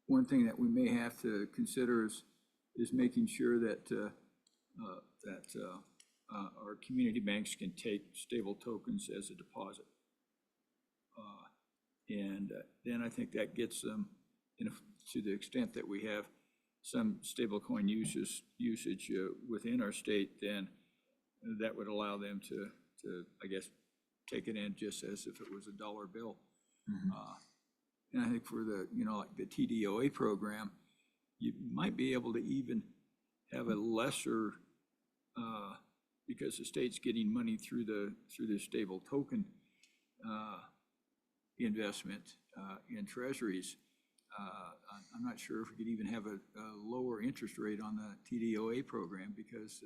one thing that we may have to consider is making sure that our community banks can take stable tokens as a deposit. And then I think that gets them, to the extent that we have some stablecoin usage within our state, then that would allow them to I guess, take it in just as if it was a dollar bill. And I think for the, like the TDOA program, you might be able to even have a lesser, because the state's getting money through the stable token investment in treasuries. I'm not sure if we could even have a lower interest rate on the TDOA program, because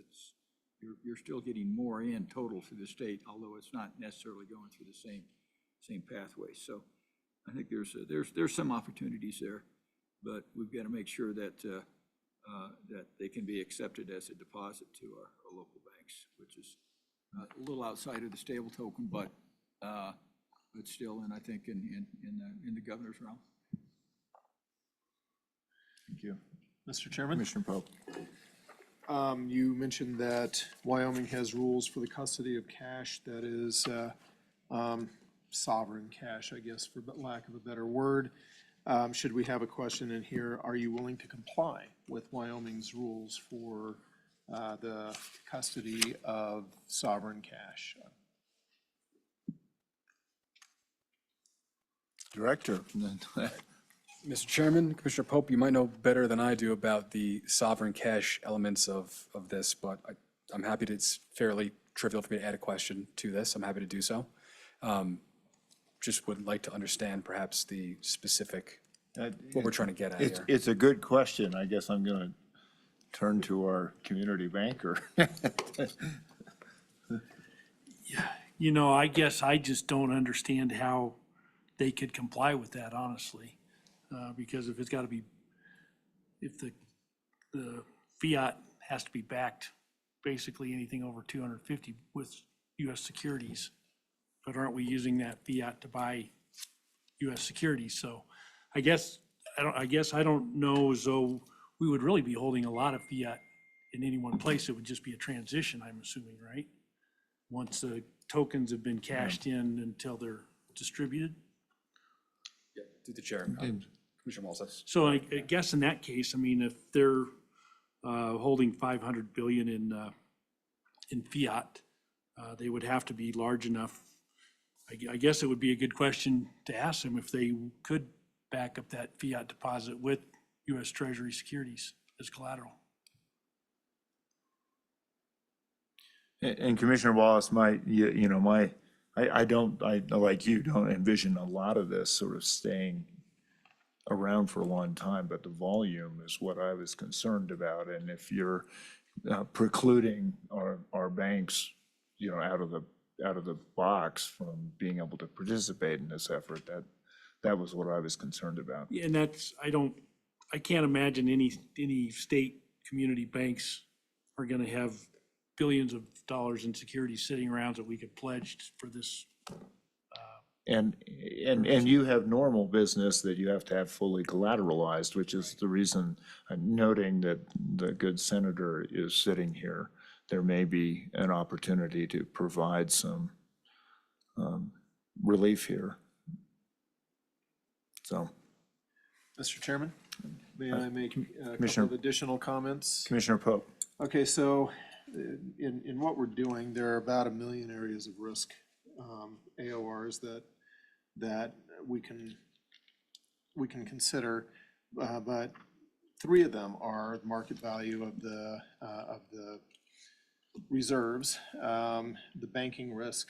you're still getting more in total through the state, although it's not necessarily going through the same pathway. So I think there's some opportunities there, but we've got to make sure that that they can be accepted as a deposit to our local banks, which is a little outside of the stable token, but still, and I think in the governor's realm. Thank you. Mr. Chairman? Commissioner Pope. You mentioned that Wyoming has rules for the custody of cash that is sovereign cash, I guess, for lack of a better word. Should we have a question in here, are you willing to comply with Wyoming's rules for the custody of sovereign cash? Director. Mr. Chairman, Commissioner Pope, you might know better than I do about the sovereign cash elements of this, but I'm happy to, it's fairly trivial for me to add a question to this. I'm happy to do so. Just would like to understand perhaps the specific, what we're trying to get at here. It's a good question. I guess I'm going to turn to our community banker. You know, I guess I just don't understand how they could comply with that, honestly. Because if it's got to be, if the fiat has to be backed, basically anything over 250 with US securities. But aren't we using that fiat to buy US securities? So I guess I don't know as though we would really be holding a lot of fiat in any one place. It would just be a transition, I'm assuming, right? Once the tokens have been cashed in until they're distributed. Yeah, through the chair, Commissioner Malzahn. So I guess in that case, I mean, if they're holding 500 billion in fiat, they would have to be large enough. I guess it would be a good question to ask them if they could back up that fiat deposit with US Treasury securities as collateral. And Commissioner Wallace, I like you, don't envision a lot of this sort of staying around for a long time, but the volume is what I was concerned about. And if you're precluding our banks, out of the box from being able to participate in this effort, that was what I was concerned about. Yeah, and that's, I can't imagine any state community banks are gonna have billions of dollars in securities sitting around that we could pledge for this. And you have normal business that you have to have fully collateralized, which is the reason I'm noting that the good senator is sitting here. There may be an opportunity to provide some relief here. So, Mr. Chairman, may I make a couple Commissioner- of additional comments? Commissioner Pope. Okay, so in what we're doing, there are about 1 million areas of risk, AORs that we can consider, but 3 of them are the market value of the reserves, the banking risk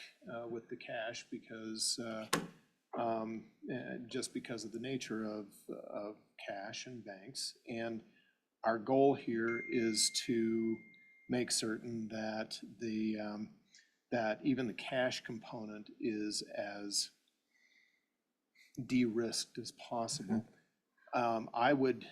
with the cash, because just because of the nature of cash and banks. And our goal here is to make certain that that even the cash component is as de-risked as possible. I would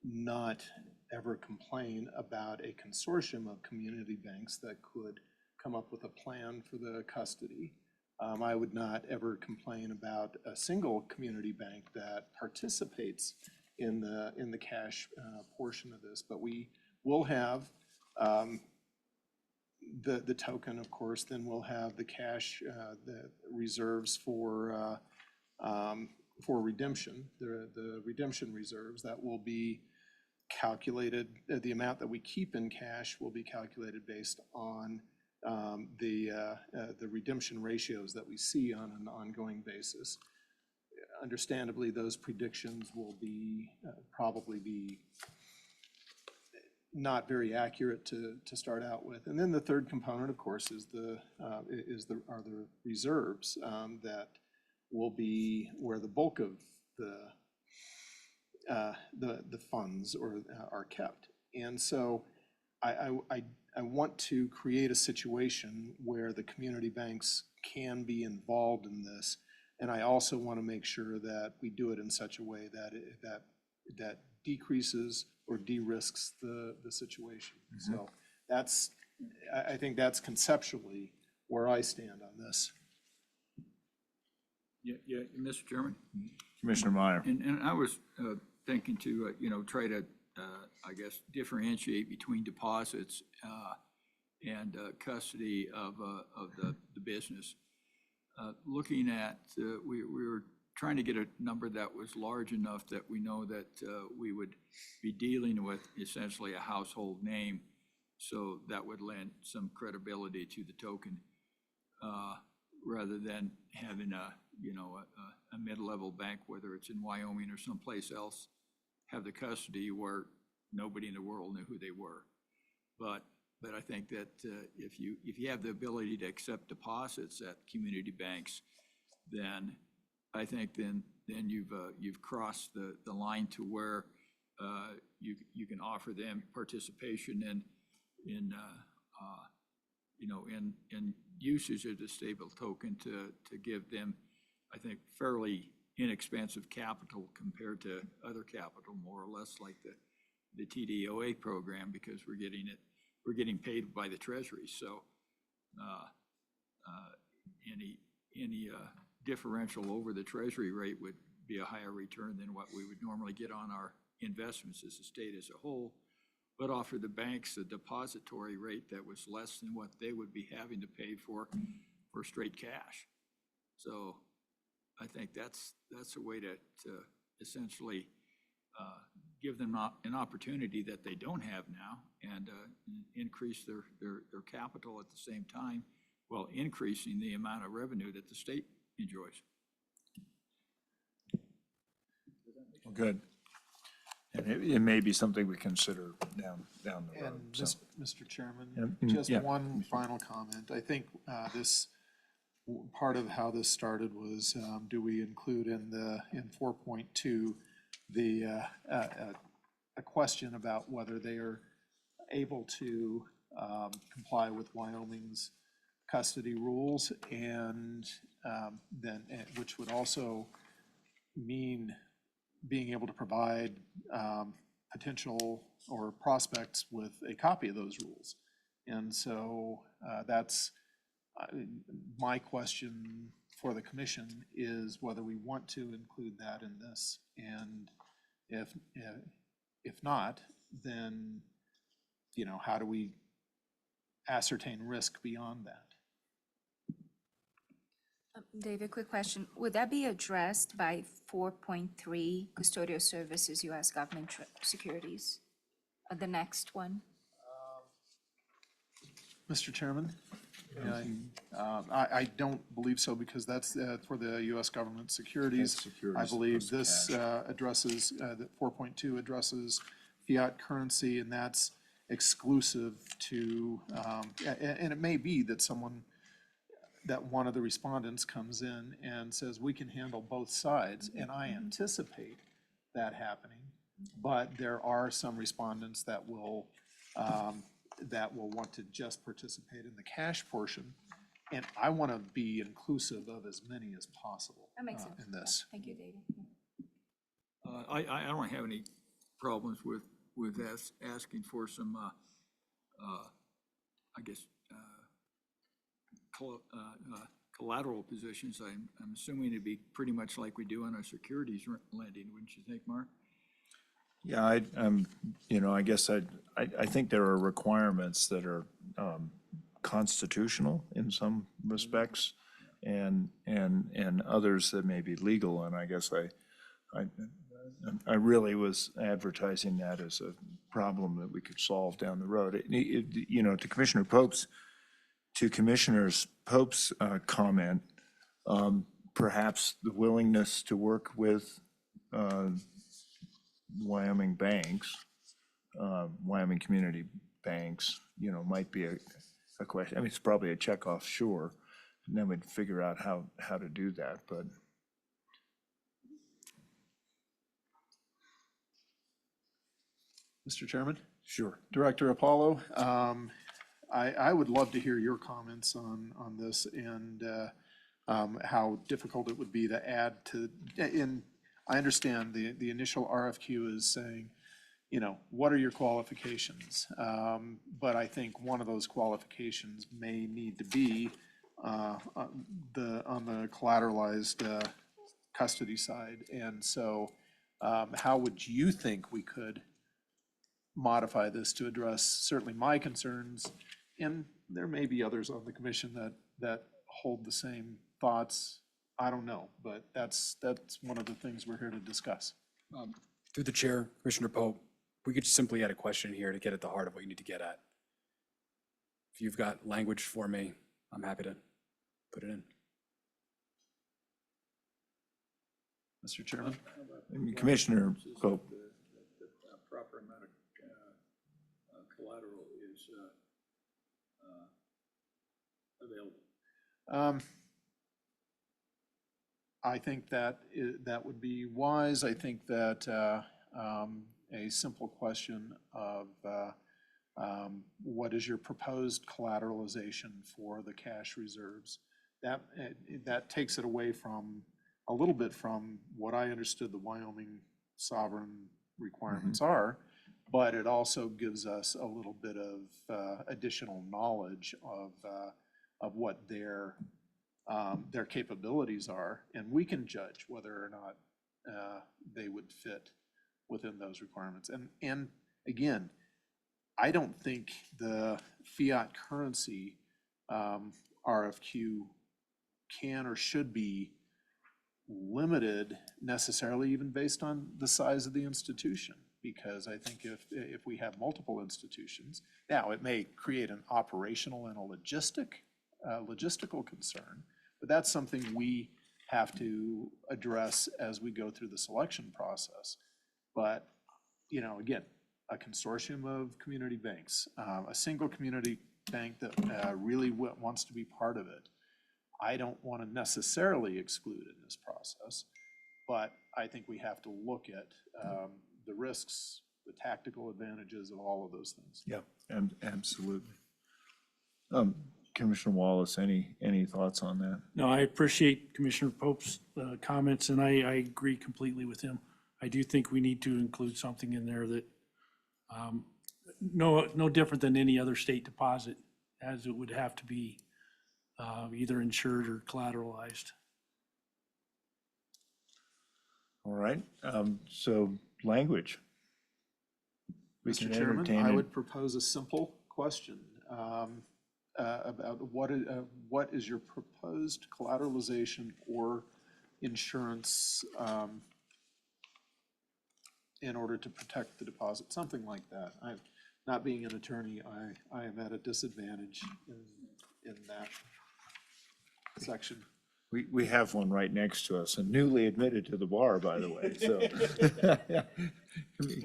not ever complain about a consortium of community banks that could come up with a plan for the custody. I would not ever complain about a single community bank that participates in the cash portion of this, but we will have the token, of course. Then we'll have the cash, the reserves for redemption, the redemption reserves that will be calculated. The amount that we keep in cash will be calculated based on the redemption ratios that we see on an ongoing basis. Understandably, those predictions will be probably be not very accurate to start out with. And then the third component, of course, is the reserves that will be where the bulk of the funds are kept. And so I want to create a situation where the community banks can be involved in this. And I also want to make sure that we do it in such a way that decreases or de-risks the situation. So I think that's conceptually where I stand on this. Yeah, Mr. Chairman? Commissioner Meyer. And I was thinking to, try to, I guess, differentiate between deposits and custody of the business. looking at, we were trying to get a number that was large enough that we know that we would be dealing with essentially a household name. So that would lend some credibility to the token, rather than having a mid-level bank, whether it's in Wyoming or someplace else, have the custody where nobody in the world knew who they were. But I think that if you have the ability to accept deposits at community banks, then I think then you've crossed the line to where you can offer them participation in usage of the stable token to give them, I think, fairly inexpensive capital compared to other capital, more or less like the TDOA program, because we're getting paid by the Treasury. So any differential over the Treasury rate would be a higher return than what we would normally get on our investments as a state as a whole, but offer the banks a depository rate that was less than what they would be having to pay for straight cash. So I think that's a way to essentially give them an opportunity that they don't have now, and increase their capital at the same time, while increasing the amount of revenue that the state enjoys. Good. And it may be something we consider down the road. And So, Mr. Chairman, Yeah, just yeah. one final comment. I think part of how this started was, do we include in 4.2 a question about whether they are able to comply with Wyoming's custody rules, and which would also mean being able to provide potential or prospects with a copy of those rules. And so that's my question for the commission, is whether we want to include that in this. And if not, then, how do we ascertain risk beyond that? David, quick question. Would that be addressed by 4.3 custodial services, U.S. government securities? The next one? Mr. Chairman? I don't believe so, because that's for the U.S. government securities. That's securities I believe opposed to this addresses, that 4.2 addresses fiat currency, and that's exclusive to, and it may be that one of the respondents comes in and says, we can handle both sides, and I anticipate that happening. But there are some respondents that will want to just participate in the cash portion, and I want to be inclusive of as many as possible That makes sense. in this. Thank you, David. I don't have any problems with asking for some, I guess, collateral positions. I'm assuming it'd be pretty much like we do on our securities lending, wouldn't you think, Mark? Yeah, I guess I think there are requirements that are constitutional in some respects, and others that may be legal. And I guess I really was advertising that as a problem that we could solve down the road. To Commissioner Pope's comment, perhaps the willingness to work with Wyoming banks, Wyoming community banks, might be a question. I mean, it's probably a check off, sure, and then we'd figure out how to do that, but. Mr. Chairman? Sure. Director Apollo, I would love to hear your comments on this, and how difficult it would be to add to, I understand the initial RFQ is saying, what are your qualifications? But I think one of those qualifications may need to be on the collateralized custody side. And so how would you think we could modify this to address certainly my concerns? And there may be others on the commission that hold the same thoughts, I don't know, but that's one of the things we're here to discuss. Through the chair, Commissioner Pope, we could simply add a question here to get at the heart of what you need to get at. If you've got language for me, I'm happy to put it in. Mr. Chairman? Commissioner Pope. The proper amount of collateral is available. I think that that would be wise. I think that a simple question of what is your proposed collateralization for the cash reserves? That takes it away from, a little bit from what I understood the Wyoming sovereign requirements are, but it also gives us a little bit of additional knowledge of what their capabilities are, and we can judge whether or not they would fit within those requirements. And again, I don't think the fiat currency RFQ can or should be limited necessarily even based on the size of the institution, because I think if we have multiple institutions, now it may create an operational and a logistical concern, but that's something we have to address as we go through the selection process. But, you know, again, a consortium of community banks, a single community bank that really wants to be part of it, I don't want to necessarily exclude in this process, but I think we have to look at the risks, the tactical advantages of all of those things. Yeah, absolutely. Commissioner Wallace, any thoughts on that? No, I appreciate Commissioner Pope's comments, and I agree completely with him. I do think we need to include something in there that, no different than any other state deposit, as it would have to be either insured or collateralized. All right, so language. We can Mr. Chairman, entertain I it. would propose a simple question about what is your proposed collateralization or insurance in order to protect the deposit, something like that. Not being an attorney, I am at a disadvantage in that section. We have one right next to us, and newly admitted to the bar, by the way, so.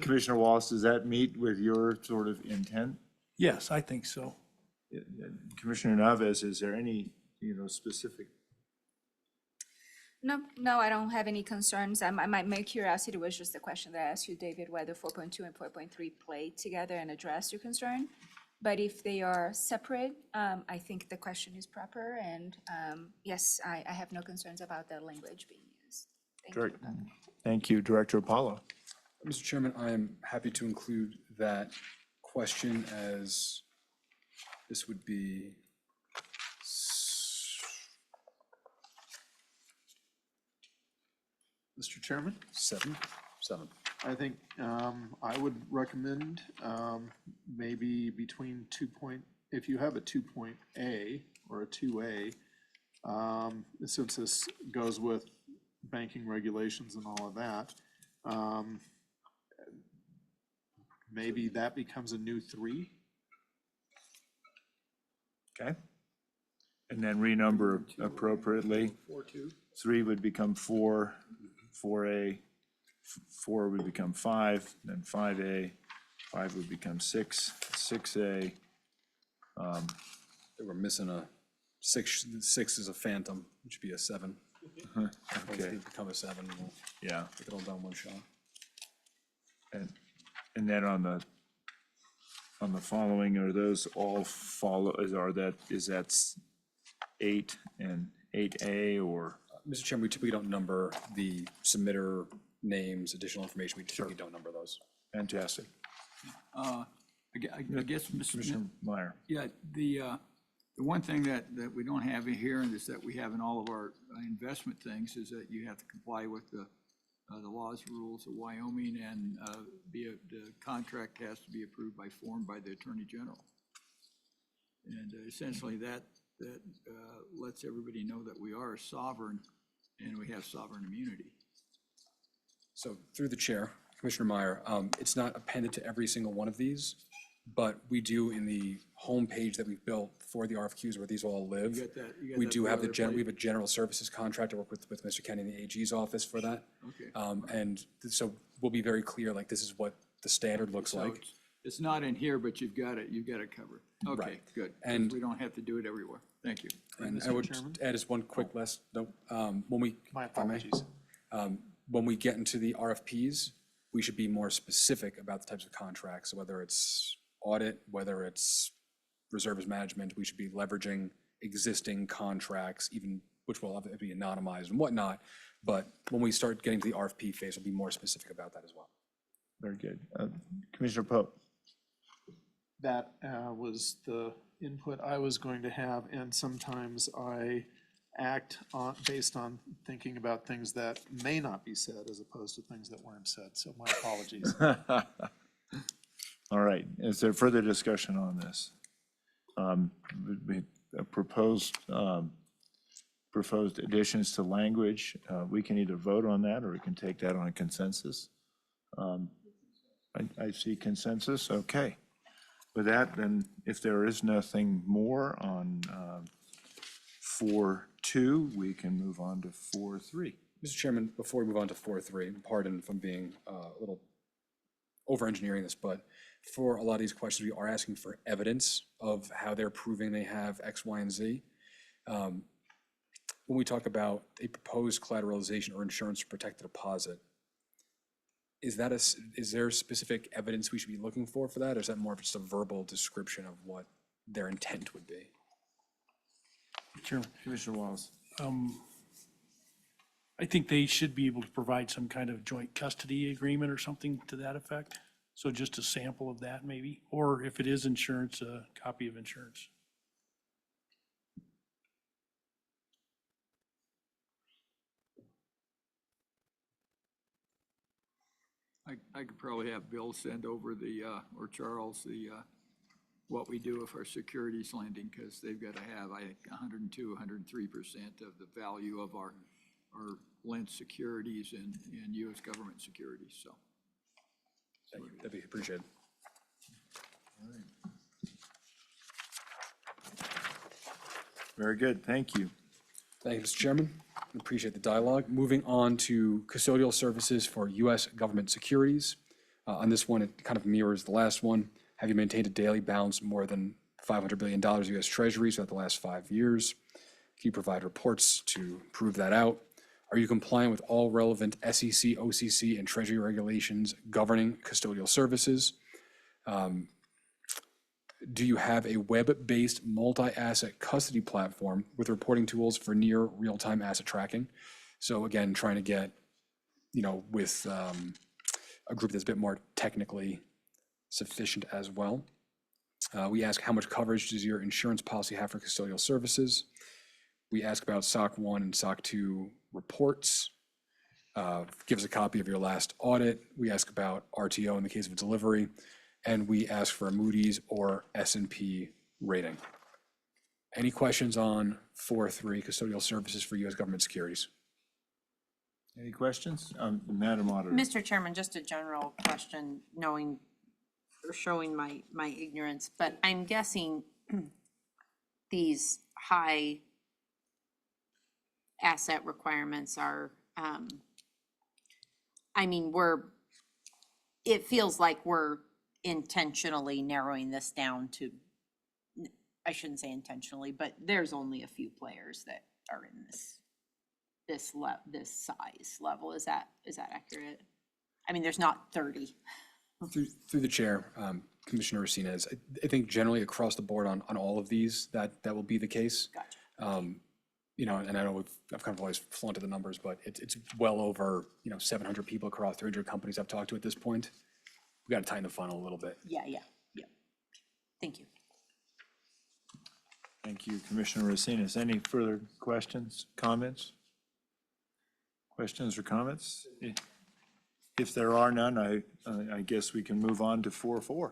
Commissioner Wallace, does that meet with your sort of intent? Yes, I think so. Commissioner Naves, is there any, specific? No, I don't have any concerns. My curiosity was just the question that I asked you, David, whether 4.2 and 4.3 play together and address your concern. But if they are separate, I think the question is proper, and yes, I have no concerns about the language being used. Thank you. Thank you, Director Apollo. Mr. Chairman, I am happy to include that question as this would be Mr. Chairman? seven. I think I would recommend maybe between if you have a 2.A or a 2A, since this goes with banking regulations and all of that, maybe that becomes a new 3. Okay. And then renumber appropriately. 4-2. 3 would become 4, 4A, 4 would become 5, then 5A, 5 would become 6, 6A. We're missing a 6. 6 is a phantom, which would be a 7. Okay, It'll become a 7. We'll yeah. get it all done in one shot. And then on the following, are those all is that 8 and 8A or? Mr. Chairman, we typically don't number the submitter names, additional information. We typically don't number those. Fantastic. I guess, Mr. Commissioner Meyer. Yeah, the one thing that we don't have in here, and is that we have in all of our investment things, is that you have to comply with the laws, rules of Wyoming, and the contract has to be approved by the Attorney General. And essentially that that lets everybody know that we are sovereign and we have sovereign immunity. So through the chair, Commissioner Meyer, it's not appended to every single one of these, but we do in the homepage that we've built for the RFQs where these all live. You got that- you got We that do have boilerplate? we have a general services contract to work with Mr. Kenny in the AG's office for that. Okay. And so we'll be very clear, like this is what the standard looks So like. it's not in here, but you've got it covered. Okay, Right. good. 'Cause And- we don't have to do it everywhere. Thank you. And I Mr. would Chairman? add just one quick last note. When we, My if I may, apologies. when we get into the RFPs, we should be more specific about the types of contracts, whether it's audit, whether it's reserves management, we should be leveraging existing contracts, even, which will be anonymized and whatnot. But when we start getting to the RFP phase, we'll be more specific about that as well. Very good. Commissioner Pope? That was the input I was going to have, and sometimes I act on, based on thinking about things that may not be said as opposed to things that weren't said, so my apologies. All right, is there further discussion on this? Proposed additions to language, we can either vote on that or we can take that on a consensus. I see consensus, okay. With that, then, if there is nothing more on 4.2, we can move on to 4.3. Mr. Chairman, before we move on to 4.3, pardon if I'm being a little over-engineering this, but for a lot of these questions, we are asking for evidence of how they're proving they have X, Y, and Z. When we talk about a proposed collateralization or insurance to protect the deposit, is there specific evidence we should be looking for that, or is that more of just a verbal description of what their intent would be? Chairman, Commissioner Wallace. I think they should be able to provide some kind of joint custody agreement or something to that effect. So just a sample of that maybe, or if it is insurance, a copy of insurance. I could probably have Bill send over or Charles, what we do with our securities lending, because they've got to have, I think, 102, 103% of the value of our lent securities and U.S. government securities, so. Thank you. That'd be appreciated. Very good, thank you. Thank you, Mr. Chairman. Appreciate the dialogue. Moving on to custodial services for U.S. government securities. On this one, it kind of mirrors the last one. Have you maintained a daily balance of more than $500 billion U.S. Treasuries throughout the last 5 years? Can you provide reports to prove that out? Are you compliant with all relevant SEC, OCC, and Treasury regulations governing custodial services? Do you have a web-based multi-asset custody platform with reporting tools for near real-time asset tracking? So again, trying to get, with a group that's a bit more technically sufficient as well. We ask how much coverage does your insurance policy have for custodial services? We ask about SOC 1 and SOC 2 reports. Give us a copy of your last audit. We ask about RTO in the case of delivery. And we ask for a Moody's or S&P rating. Any questions on 4.3 custodial services for U.S. government securities? Any questions? Madam Auditor. Mr. Chairman, just a general question, knowing or showing my ignorance, but I'm guessing these high asset requirements are, it feels like we're intentionally narrowing this down to, I shouldn't say intentionally, but there's only a few players that are in this size level. Is that accurate? I mean, there's not 30. Through the chair, Commissioner Racines, I think generally across the board on all of these, that will be the case. Gotcha. And I know I've kind of always flaunted the numbers, but it's well over, 700 people across 300 companies I've talked to at this point. We got to tighten the funnel a little bit. Yeah. Thank you. Thank you, Commissioner Racines. Any further questions, comments? Questions or comments? If there are none, I guess we can move on to 4.4.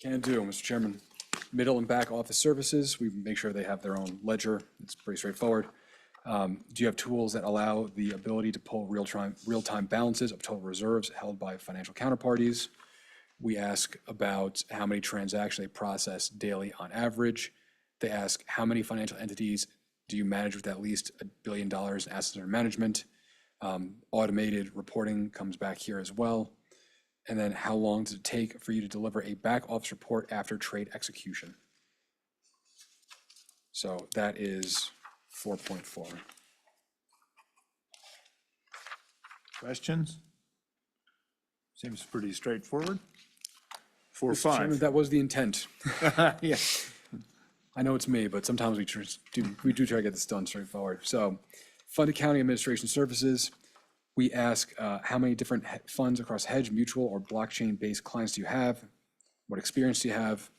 Can do, Mr. Chairman. Middle and back office services, we make sure they have their own ledger. It's pretty straightforward. Do you have tools that allow the ability to pull real-time balances of total reserves held by financial counterparties? We ask about how many transactions they process daily on average. They ask how many financial entities do you manage with at least $1 billion in assets under management? Automated reporting comes back here as well. And then how long does it take for you to deliver a back office report after trade execution? So that is 4.4. Questions? Seems pretty straightforward. Mr. Chairman, 4.5. that was the intent. Yeah. I know it's me, but sometimes we do try to get this done straightforward. So fund accounting administration services, we ask how many different funds across hedge, mutual, or blockchain-based clients do you have? What experience do you have?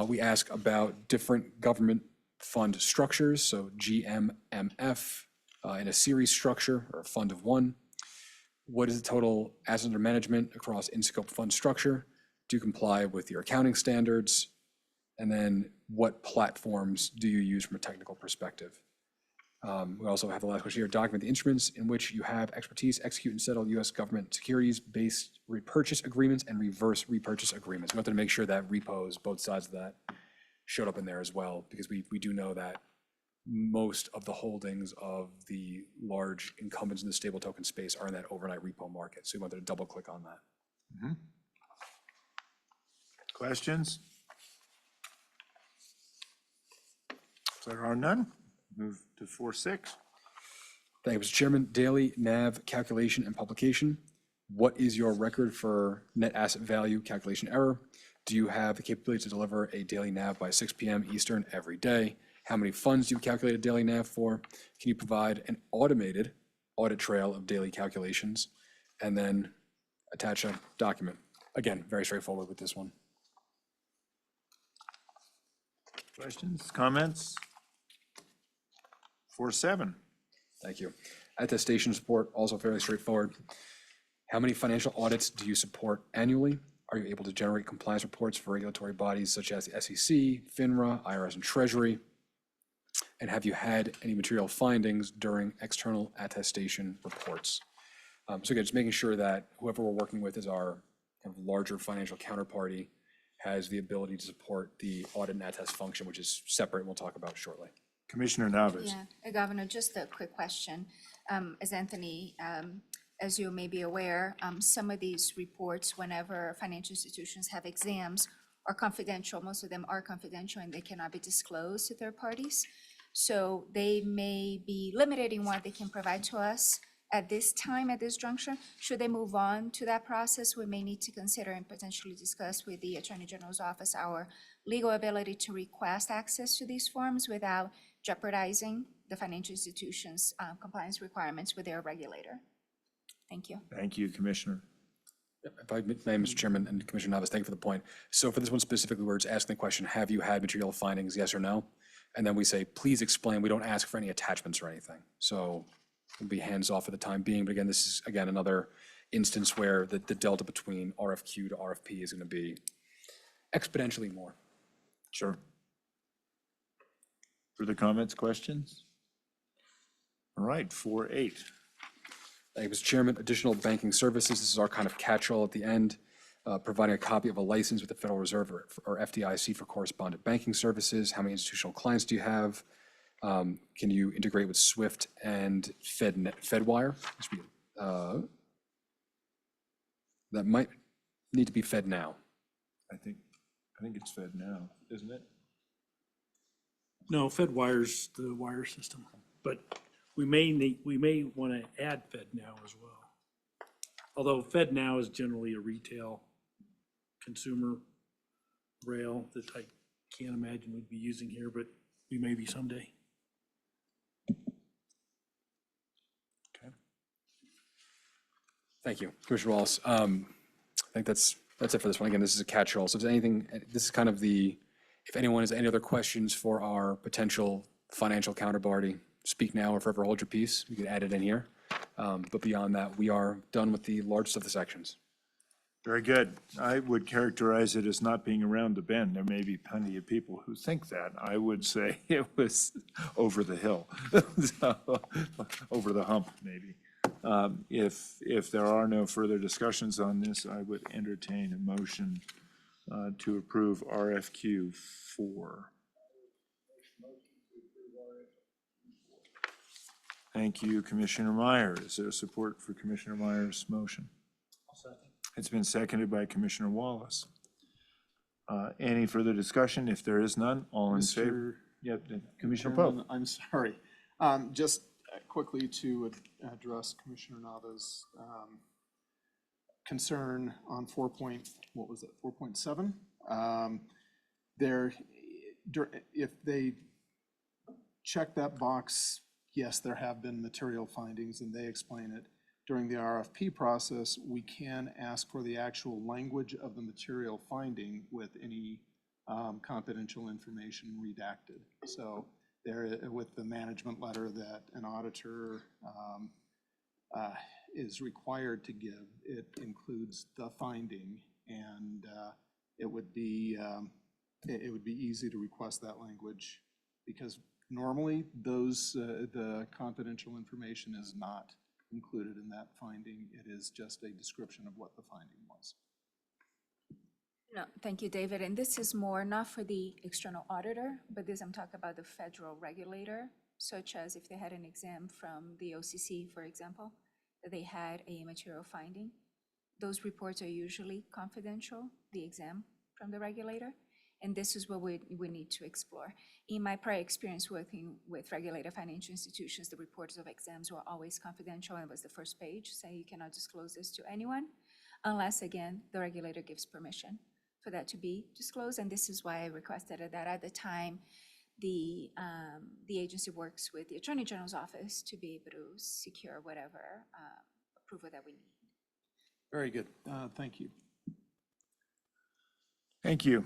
We ask about different government fund structures, so GMMF in a series structure or a fund of one. What is the total assets under management across in-scope fund structure? Do you comply with your accounting standards? And then what platforms do you use from a technical perspective? We also have the last question here, document the instruments in which you have expertise, execute and settle U.S. government securities-based repurchase agreements and reverse repurchase agreements. We wanted to make sure that repos, both sides of that, showed up in there as well, because we do know that most of the holdings of the large incumbents in the stable token space are in that overnight repo market. So we wanted to double click on that. Questions? If there are none, move to 4.6. Thank you, Mr. Chairman. Daily NAV calculation and publication. What is your record for net asset value calculation error? Do you have the capability to deliver a daily NAV by 6 p.m. Eastern every day? How many funds do you calculate a daily NAV for? Can you provide an automated audit trail of daily calculations? And then attach a document. Again, very straightforward with this one. Questions, comments? 4.7. Thank you. Attestation support, also fairly straightforward. How many financial audits do you support annually? Are you able to generate compliance reports for regulatory bodies such as the SEC, FINRA, IRS, and Treasury? And have you had any material findings during external attestation reports? So again, just making sure that whoever we're working with is our kind of larger financial counterparty has the ability to support the audit and attest function, which is separate, and we'll talk about shortly. Commissioner Navis. Yeah, Governor, just a quick question. As Anthony, as you may be aware, some of these reports, whenever financial institutions have exams, are confidential. Most of them are confidential and they cannot be disclosed to third parties. So they may be limited in what they can provide to us at this time, at this juncture. Should they move on to that process, we may need to consider and potentially discuss with the Attorney General's office our legal ability to request access to these forms without jeopardizing the financial institution's compliance requirements with their regulator. Thank you. Thank you, Commissioner. If I may, Mr. Chairman and Commissioner Navis, thank you for the point. So for this one specifically, we're just asking the question, have you had material findings, yes or no? And then we say, please explain. We don't ask for any attachments or anything. So we'll be hands off for the time being. But again, this is, again, another instance where the delta between RFQ to RFP is going to be exponentially more. Sure. Further comments, questions? All right, 4.8. Thank you, Mr. Chairman. Additional banking services. This is our kind of catch-all at the end. Providing a copy of a license with the Federal Reserve or FDIC for correspondent banking services. How many institutional clients do you have? Can you integrate with SWIFT and FedWire? That might need to be Fed now. I think it's Fed now, isn't it? No, FedWire's the wire system, but we may want to add FedNow as well. Although FedNow is generally a retail consumer rail that I can't imagine we'd be using here, but we may be someday. Thank you, Commissioner Wallace. I think that's it for this one. Again, this is a catch-all. So if there's anything, this is kind of the, if anyone has any other questions for our potential financial counterparty, speak now or forever hold your peace. You can add it in here. But beyond that, we are done with the largest of the sections. Very good. I would characterize it as not being around the bend. There may be plenty of people who think that. I would say it was over the hill, So, over the hump, maybe. If there are no further discussions on this, I would entertain a motion to approve RFQ 4. Thank you, Commissioner Meyer. Is there support for Commissioner Meyer's motion? It's been seconded by Commissioner Wallace. Any further discussion? If there is none, all in favor? Yep, Commissioner Pope. Chairman, I'm sorry. Just quickly to address Commissioner Nava's concern on 4.7? There, if they check that box, yes, there have been material findings and they explain it. During the RFP process, we can ask for the actual language of the material finding with any confidential information redacted. So there, with the management letter that an auditor is required to give, it includes the finding, and it would be easy to request that language, because normally those the confidential information is not included in that finding. It is just a description of what the finding was. No, thank you, David. And this is more not for the external auditor, but this I'm talking about the federal regulator, such as if they had an exam from the OCC, for example, that they had a material finding. Those reports are usually confidential, the exam from the regulator. And this is what we need to explore. In my prior experience working with regulated financial institutions, the reports of exams were always confidential, and it was the first page saying you cannot disclose this to anyone, unless, again, the regulator gives permission for that to be disclosed. And this is why I requested that at the time the agency works with the Attorney General's office to be able to secure whatever approval that we need. Very good. Thank you. Thank you.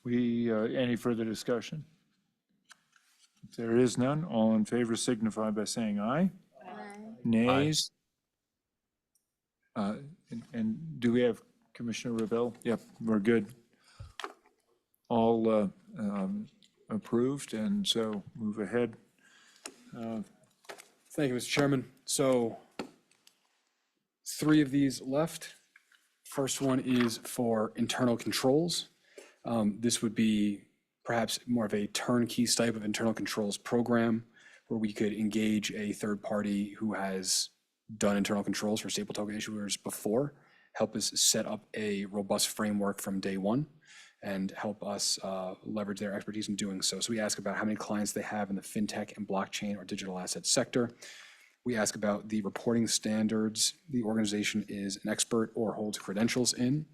Any further discussion? If there is none, all in favor signify by saying aye. Aye. Nays? And do we have Commissioner Revelle? Yep, we're good. All approved, and so move ahead. Thank you, Mr. Chairman. So 3 of these left. First one is for internal controls. This would be perhaps more of a turnkey type of internal controls program where we could engage a third party who has done internal controls for stable token issuers before, help us set up a robust framework from day one, and help us leverage their expertise in doing so. So we ask about how many clients they have in the fintech and blockchain or digital asset sector. We ask about the reporting standards the organization is an expert or holds credentials in.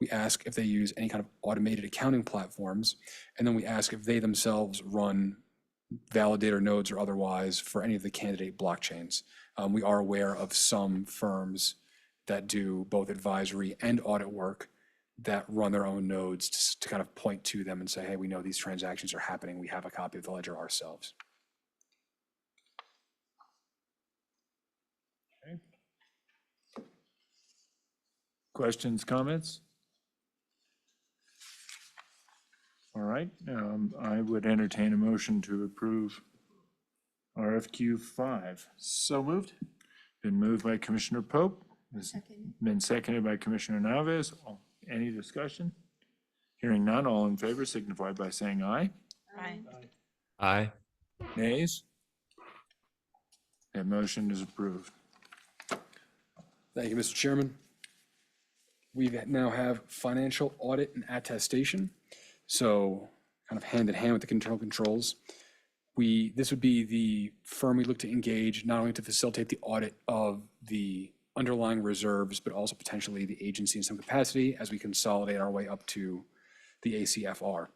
We ask if they use any kind of automated accounting platforms. And then we ask if they themselves run validator nodes or otherwise for any of the candidate blockchains. We are aware of some firms that do both advisory and audit work that run their own nodes to kind of point to them and say, hey, we know these transactions are happening. We have a copy of the ledger ourselves. Okay. Questions, comments? All right, I would entertain a motion to approve RFQ 5. So moved? Been moved by Commissioner Pope. Second. Been seconded by Commissioner Naves. Any discussion? Hearing none, all in favor signify by saying aye. Aye. Aye. Nays? That motion is approved. Thank you, Mr. Chairman. We now have financial audit and attestation. So kind of hand in hand with the internal controls. This would be the firm we look to engage not only to facilitate the audit of the underlying reserves, but also potentially the agency in some capacity as we consolidate our way up to the ACFR.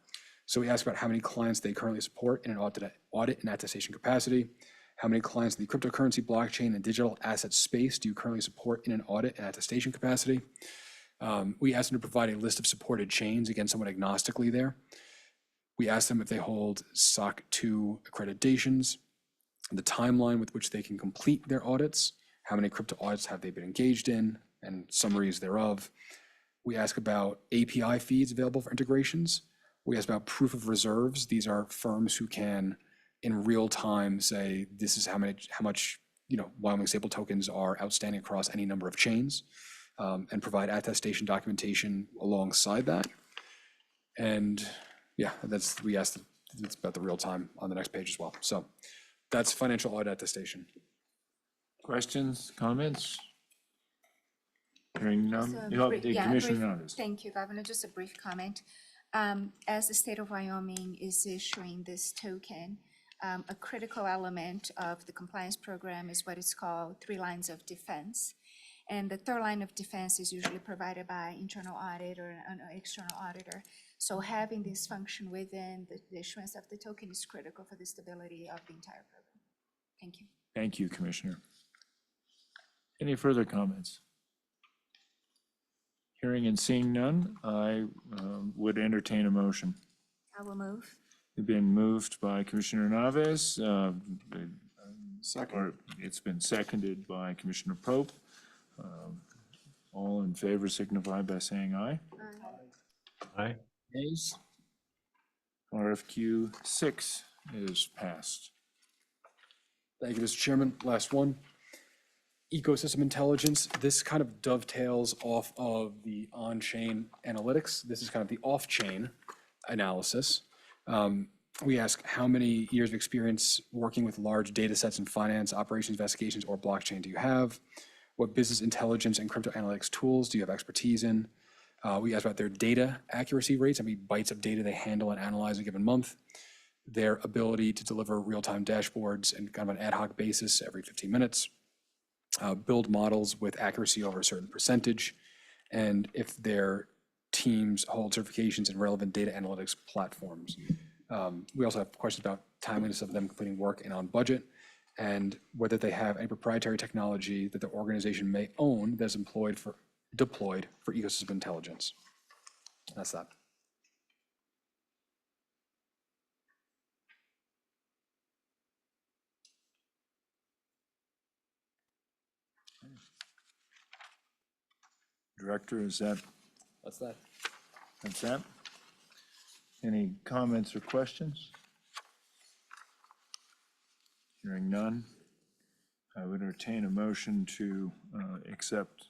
So we ask about how many clients they currently support in an audit and attestation capacity. How many clients in the cryptocurrency, blockchain, and digital asset space do you currently support in an audit and attestation capacity? We ask them to provide a list of supported chains, again, somewhat agnostically there. We ask them if they hold SOC 2 accreditations, the timeline with which they can complete their audits, how many crypto audits have they been engaged in, and summaries thereof. We ask about API feeds available for integrations. We ask about proof of reserves. These are firms who can, in real time, say this is how much Wyoming stable tokens are outstanding across any number of chains, and provide attestation documentation alongside that. And yeah, it's about the real time on the next page as well. So that's financial audit attestation. Questions, comments? Hearing So none. a brief- yeah, a Commissioner brief- Navis. Thank you, Governor. Just a brief comment. As the state of Wyoming is issuing this token, a critical element of the compliance program is what is called 3 lines of defense. And the 3rd line of defense is usually provided by internal audit or an external auditor. So having this function within the issuance of the token is critical for the stability of the entire program. Thank you. Thank you, Commissioner. Any further comments? Hearing and seeing none, I would entertain a motion. I will move. It's been moved by Commissioner Naves. Second. It's been seconded by Commissioner Pope. All in favor signify by saying aye. Aye. Ayes. RFQ 6 is passed. Thank you, Mr. Chairman. Last one. Ecosystem intelligence. This kind of dovetails off of the on-chain analytics. This is kind of the off-chain analysis. We ask how many years of experience working with large data sets in finance, operations, investigations, or blockchain do you have? What business intelligence and crypto analytics tools do you have expertise in? We ask about their data accuracy rates, how many bytes of data they handle and analyze a given month, their ability to deliver real-time dashboards and kind of an ad hoc basis every 15 minutes, build models with accuracy over a certain percentage, and if their teams hold certifications in relevant data analytics platforms. We also have questions about timeliness of them completing work and on budget, and whether they have any proprietary technology that the organization may own that's deployed for ecosystem intelligence. That's that. Director, is that, That's that. that's that? Any comments or questions? Hearing none, I would entertain a motion to accept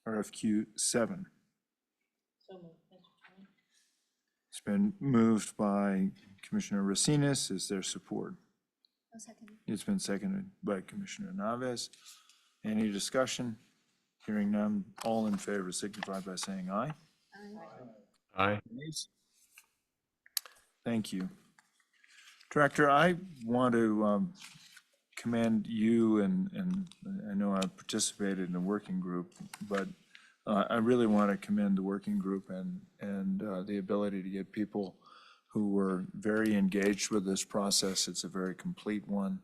RFQ 7. It's been moved by Commissioner Racinas. Is there support? No second. It's been seconded by Commissioner Naves. Any discussion? Hearing none, all in favor signify by saying aye. Aye. Thank you. Director, I want to commend you, and I know I participated in the working group, but I really want to commend the working group and the ability to get people who were very engaged with this process. It's a very complete one,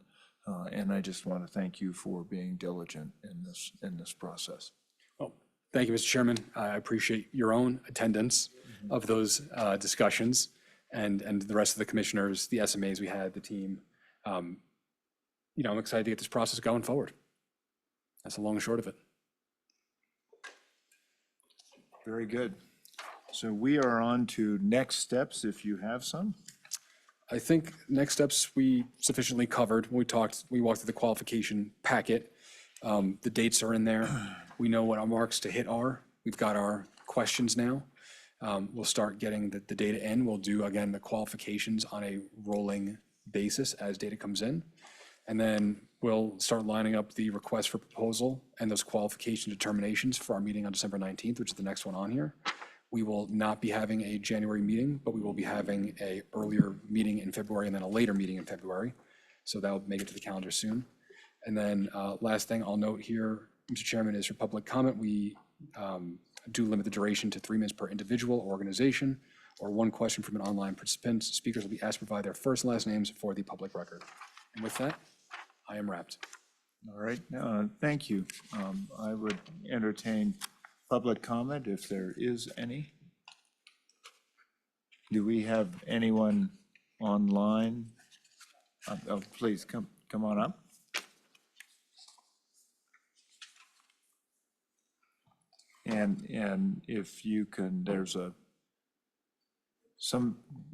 and I just want to thank you for being diligent in this process. Well, thank you, Mr. Chairman. I appreciate your own attendance of those discussions and the rest of the commissioners, the SMAs we had, the team. I'm excited to get this process going forward. That's the long and short of it. Very good. So we are on to next steps, if you have some. I think next steps we sufficiently covered. We walked through the qualification packet. The dates are in there. We know what our marks to hit are. We've got our questions now. We'll start getting the data in. We'll do, again, the qualifications on a rolling basis as data comes in. And then we'll start lining up the request for proposal and those qualification determinations for our meeting on December 19th, which is the next one on here. We will not be having a January meeting, but we will be having an earlier meeting in February and then a later meeting in February. So that'll make it to the calendar soon. And then last thing I'll note here, Mr. Chairman, is for public comment, we do limit the duration to 3 minutes per individual or organization, or 1 question from an online participant. Speakers will be asked to provide their first and last names for the public record. And with that, I am wrapped. All right, thank you. I would entertain public comment if there is any. Do we have anyone online? Please come on up. And if you can, there's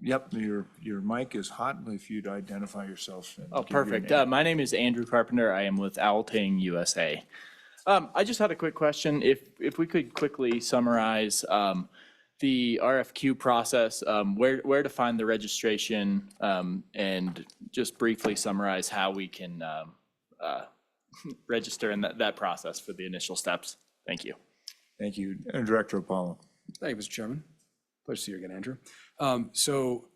yep, your mic is hot, if you'd identify yourself. And Oh, give your perfect. name. My name is Andrew Carpenter. I am with Owlting USA. I just had a quick question. If we could quickly summarize the RFQ process, where to find the registration, and just briefly summarize how we can register in that process for the initial steps. Thank you. Thank you. Director Apollo. Thank you, Mr. Chairman. Pleasure to see you again, Andrew. So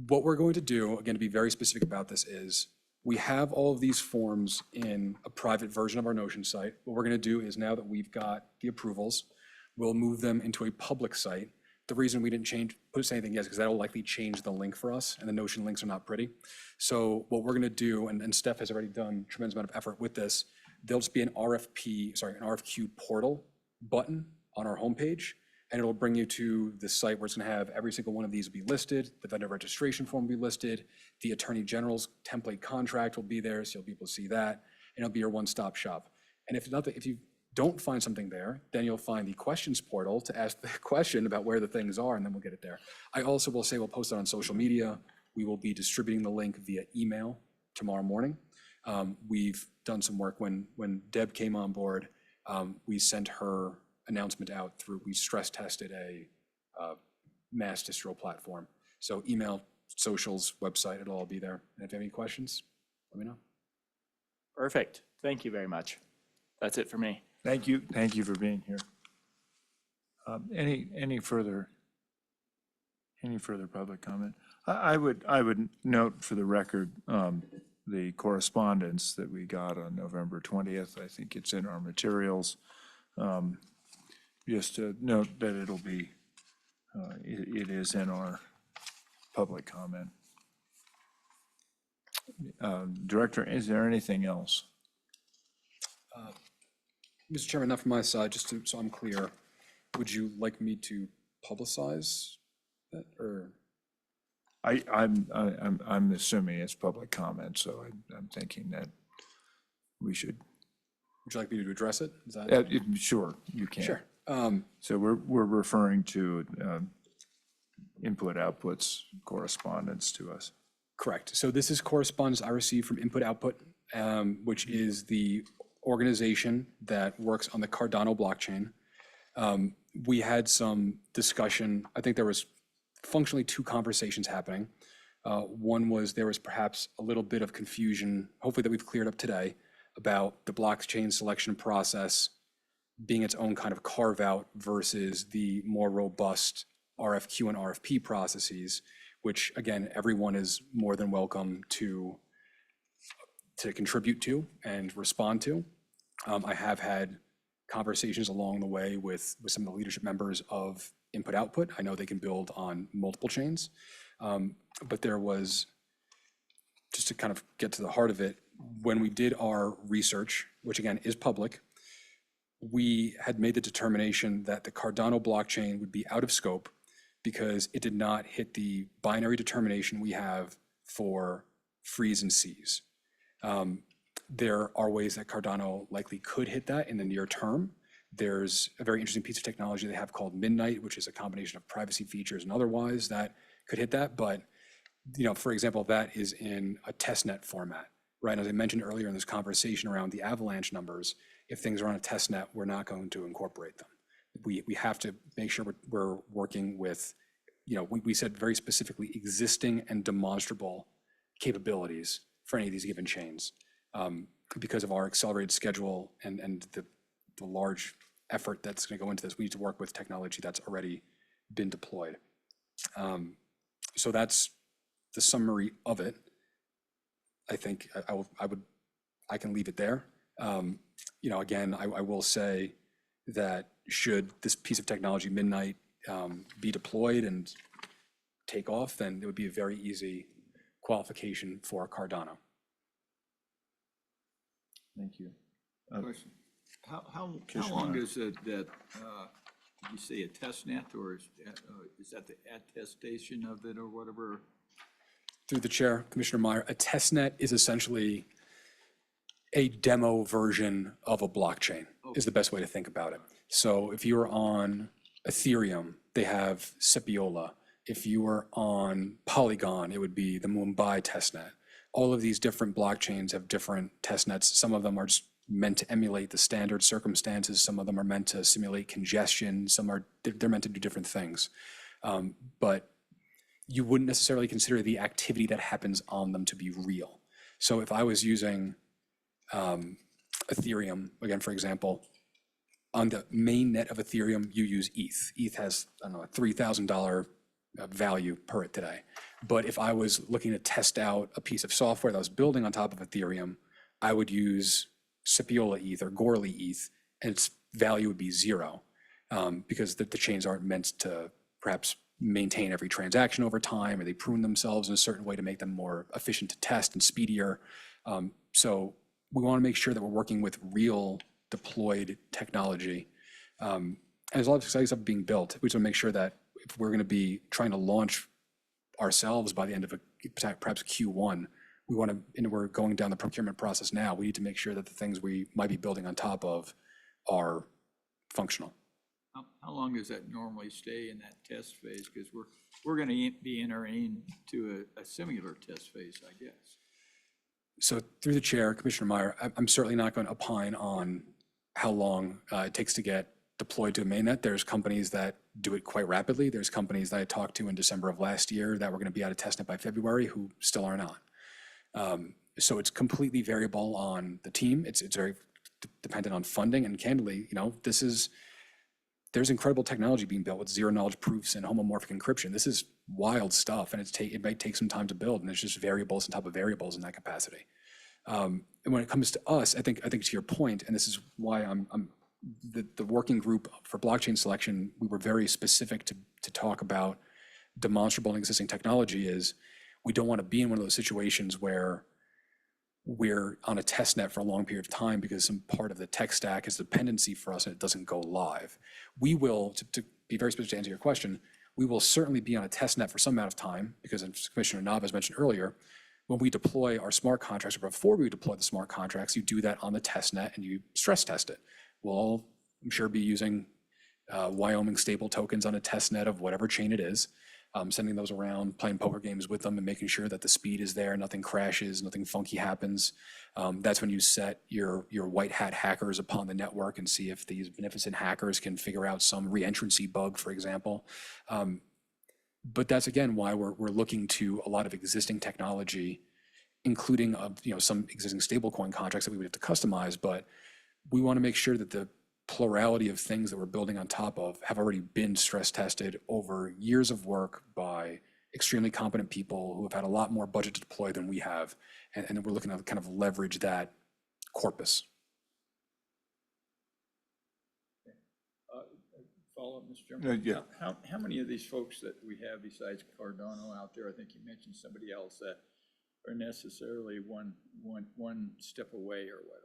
what we're going to do, again, to be very specific about this, is we have all of these forms in a private version of our Notion site. What we're going to do is, now that we've got the approvals, we'll move them into a public site. The reason we didn't put anything yet is because that'll likely change the link for us, and the Notion links are not pretty. So what we're going to do, and Steph has already done a tremendous amount of effort with this, there'll just be an RFQ portal button on our homepage, and it'll bring you to the site where it's going to have every single one of these be listed. The vendor registration form will be listed. The Attorney General's template contract will be there, so you'll be able to see that, and it'll be your one-stop shop. And if you don't find something there, then you'll find the questions portal to ask the question about where the things are, and then we'll get it there. I also will say we'll post it on social media. We will be distributing the link via email tomorrow morning. We've done some work when Deb came on board. We sent her announcement out we stress tested a mass distro platform. So email, socials, website, it'll all be there. And if you have any questions, let me know. Perfect. Thank you very much. That's it for me. Thank you for being here. Any further public comment? I would note for the record, the correspondence that we got on November 20th. I think it's in our materials. Just to note that it'll be, it is in our public comment. Director, is there anything else? Mr. Chairman, not from my side, so I'm clear, would you like me to publicize that, or? I'm assuming it's public comment, so I'm thinking that we should. Would you like me to address it? Is that? Sure, you can. Sure. So we're referring to input outputs correspondence to us. Correct. So this is correspondence I received from Input Output, which is the organization that works on the Cardano blockchain. We had some discussion. I think there was functionally two conversations happening. One was there was perhaps a little bit of confusion, hopefully that we've cleared up today, about the blockchain selection process being its own kind of carve out versus the more robust RFQ and RFP processes, which again, everyone is more than welcome to contribute to and respond to. I have had conversations along the way with some of the leadership members of Input Output. I know they can build on multiple chains, but there was, just to kind of get to the heart of it, when we did our research, which again is public, we had made the determination that the Cardano blockchain would be out of scope because it did not hit the binary determination we have for freeze and seize. There are ways that Cardano likely could hit that in the near term. There's a very interesting piece of technology they have called Midnight, which is a combination of privacy features and otherwise that could hit that. But, for example, that is in a testnet format, right? As I mentioned earlier in this conversation around the avalanche numbers, if things are on a testnet, we're not going to incorporate them. We have to make sure we're working with, we said very specifically existing and demonstrable capabilities for any of these given chains. Because of our accelerated schedule and the large effort that's going to go into this, we need to work with technology that's already been deployed. So that's the summary of it. I think I can leave it there. Again, I will say that should this piece of technology, Midnight, be deployed and take off, then it would be a very easy qualification for Cardano. Thank you. Question. How long is it that, did you say a test net, or is that the attestation of it or whatever? Through the chair, Commissioner Meyer, a test net is essentially a demo version of a blockchain is the best way to think about it. So if you're on Ethereum, they have Scipiola. If you were on Polygon, it would be the Mumbai testnet. All of these different blockchains have different testnets. Some of them are just meant to emulate the standard circumstances. Some of them are meant to simulate congestion. They're meant to do different things. But you wouldn't necessarily consider the activity that happens on them to be real. So if I was using Ethereum, again, for example, on the main net of Ethereum, you use ETH. ETH has, I don't know, a $3,000 value per it today. But if I was looking to test out a piece of software that I was building on top of Ethereum, I would use Scipiola ETH or Goerli ETH, and its value would be 0 because the chains aren't meant to perhaps maintain every transaction over time, or they prune themselves in a certain way to make them more efficient to test and speedier. So we want to make sure that we're working with real deployed technology. And there's a lot of exciting stuff being built. We just want to make sure that if we're going to be trying to launch ourselves by the end of perhaps Q1, we want to, and we're going down the procurement process now, we need to make sure that the things we might be building on top of are functional. How long does that normally stay in that test phase? Because we're going to be entering into a similar test phase, I guess. So through the chair, Commissioner Meyer, I'm certainly not going to opine on how long it takes to get deployed to a mainnet. There's companies that do it quite rapidly. There's companies that I talked to in December of last year that were going to be out of testnet by February who still are not. So it's completely variable on the team. It's very dependent on funding, and candidly, there's incredible technology being built with zero knowledge proofs and homomorphic encryption. This is wild stuff, and it might take some time to build, and there's just variables on top of variables in that capacity. And when it comes to us, I think to your point, and this is why the working group for blockchain selection, we were very specific to talk about demonstrable and existing technology. Is we don't want to be in one of those situations where we're on a test net for a long period of time because some part of the tech stack is dependency for us and it doesn't go live. We will, to be very specific to answer your question, we will certainly be on a test net for some amount of time because, as Commissioner Navas mentioned earlier, when we deploy our smart contracts, or before we deploy the smart contracts, you do that on the test net and you stress test it. We'll all, I'm sure, be using Wyoming stable tokens on a test net of whatever chain it is, sending those around, playing poker games with them and making sure that the speed is there, nothing crashes, nothing funky happens. That's when you set your white hat hackers upon the network and see if these beneficent hackers can figure out some reentrancy bug, for example. But that's, again, why we're looking to a lot of existing technology, including some existing stablecoin contracts that we would have to customize, but we want to make sure that the plurality of things that we're building on top of have already been stress tested over years of work by extremely competent people who have had a lot more budget to deploy than we have. And we're looking to kind of leverage that corpus. Follow up, Mr. Chairman? Yeah. How many of these folks that we have besides Cardano out there, I think you mentioned somebody else, that are necessarily one step away or whatever?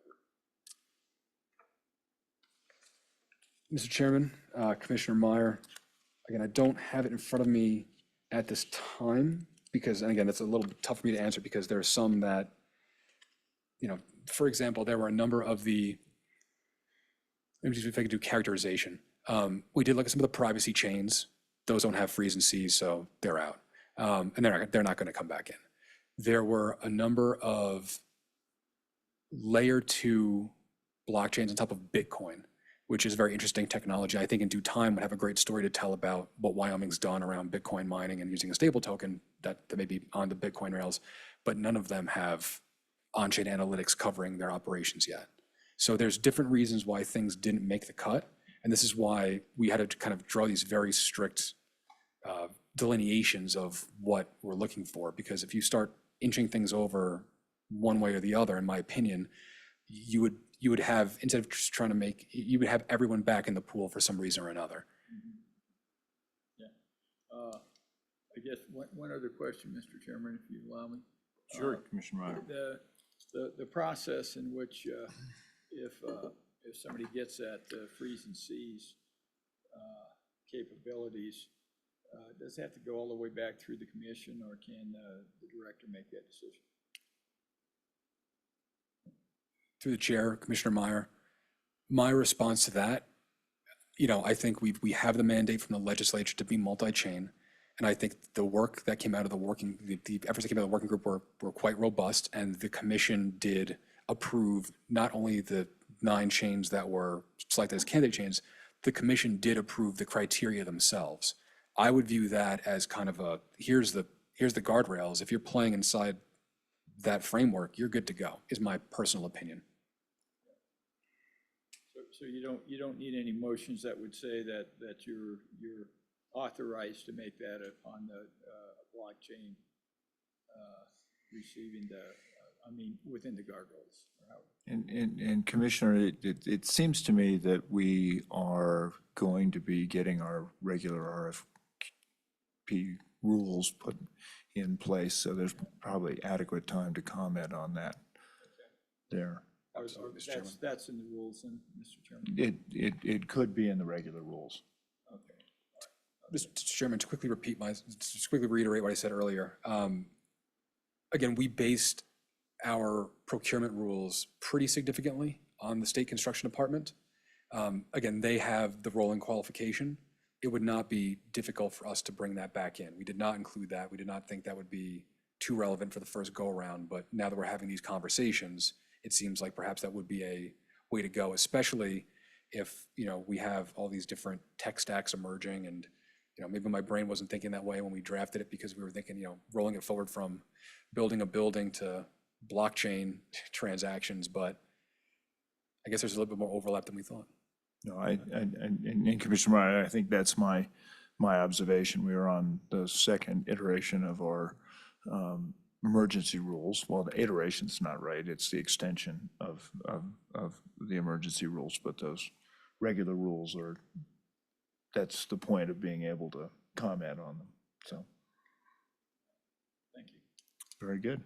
Mr. Chairman, Commissioner Meyer, again, I don't have it in front of me at this time because, and again, it's a little bit tough for me to answer because there are some that, for example, there were a number of let me see if I could do characterization. We did look at some of the privacy chains. Those don't have frees and Cs, so they're out. And they're not going to come back in. There were a number of layer 2 blockchains on top of Bitcoin, which is very interesting technology. I think in due time would have a great story to tell about what Wyoming's done around Bitcoin mining and using a stable token that may be on the Bitcoin rails, but none of them have on-chain analytics covering their operations yet. So there's different reasons why things didn't make the cut. And this is why we had to kind of draw these very strict delineations of what we're looking for. Because if you start inching things over one way or the other, in my opinion, you would have, instead of just trying to you would have everyone back in the pool for some reason or another. Yeah. I guess one other question, Mr. Chairman, if you allow me. Sure, Commissioner Meyer. The process in which if somebody gets that frees and Cs capabilities, does it have to go all the way back through the commission, or can the director make that decision? Through the chair, Commissioner Meyer, my response to that, I think we have the mandate from the legislature to be multi-chain. And I think the work that came out of the efforts that came out of the working group were quite robust. And the commission did approve not only the 9 chains that were selected as candidate chains, the commission did approve the criteria themselves. I would view that as kind of here's the guardrails. If you're playing inside that framework, you're good to go, is my personal opinion. So you don't need any motions that would say that you're authorized to make that on the blockchain receiving within the guardrails. And Commissioner, it seems to me that we are going to be getting our regular RFP rules put in place, so there's probably adequate time to comment on that there. That's in the rules, then, Mr. Chairman? It could be in the regular rules. Mr. Chairman, to quickly reiterate what I said earlier. Again, we based our procurement rules pretty significantly on the state construction department. Again, they have the rolling qualification. It would not be difficult for us to bring that back in. We did not include that. We did not think that would be too relevant for the first go around, but now that we're having these conversations, it seems like perhaps that would be a way to go, especially if, we have all these different tech stacks emerging and, maybe my brain wasn't thinking that way when we drafted it because we were thinking, rolling it forward from building a building to blockchain transactions, but I guess there's a little bit more overlap than we thought. No, and Commissioner Meyer, I think that's my observation. We were on the second iteration of our emergency rules. Well, the iteration's not right. It's the extension of the emergency rules, but those regular rules that's the point of being able to comment on them. So, Thank you. very good.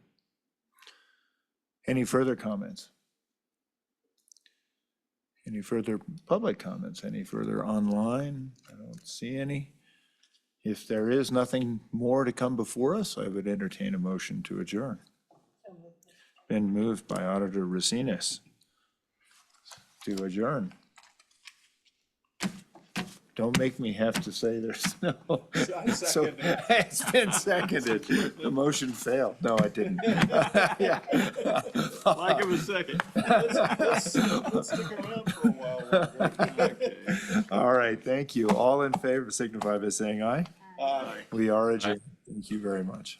Any further comments? Any further public comments? Any further online? I don't see any. If there is nothing more to come before us, I would entertain a motion to adjourn. Been moved by Auditor Racines to adjourn. Don't make me have to say there's no. So it's been seconded. The motion failed. No, it didn't. Yeah. Like it was second. Let's stick around for a while. All right, thank you. All in favor signify by saying aye. Aye. We are adjourned. Thank you very much.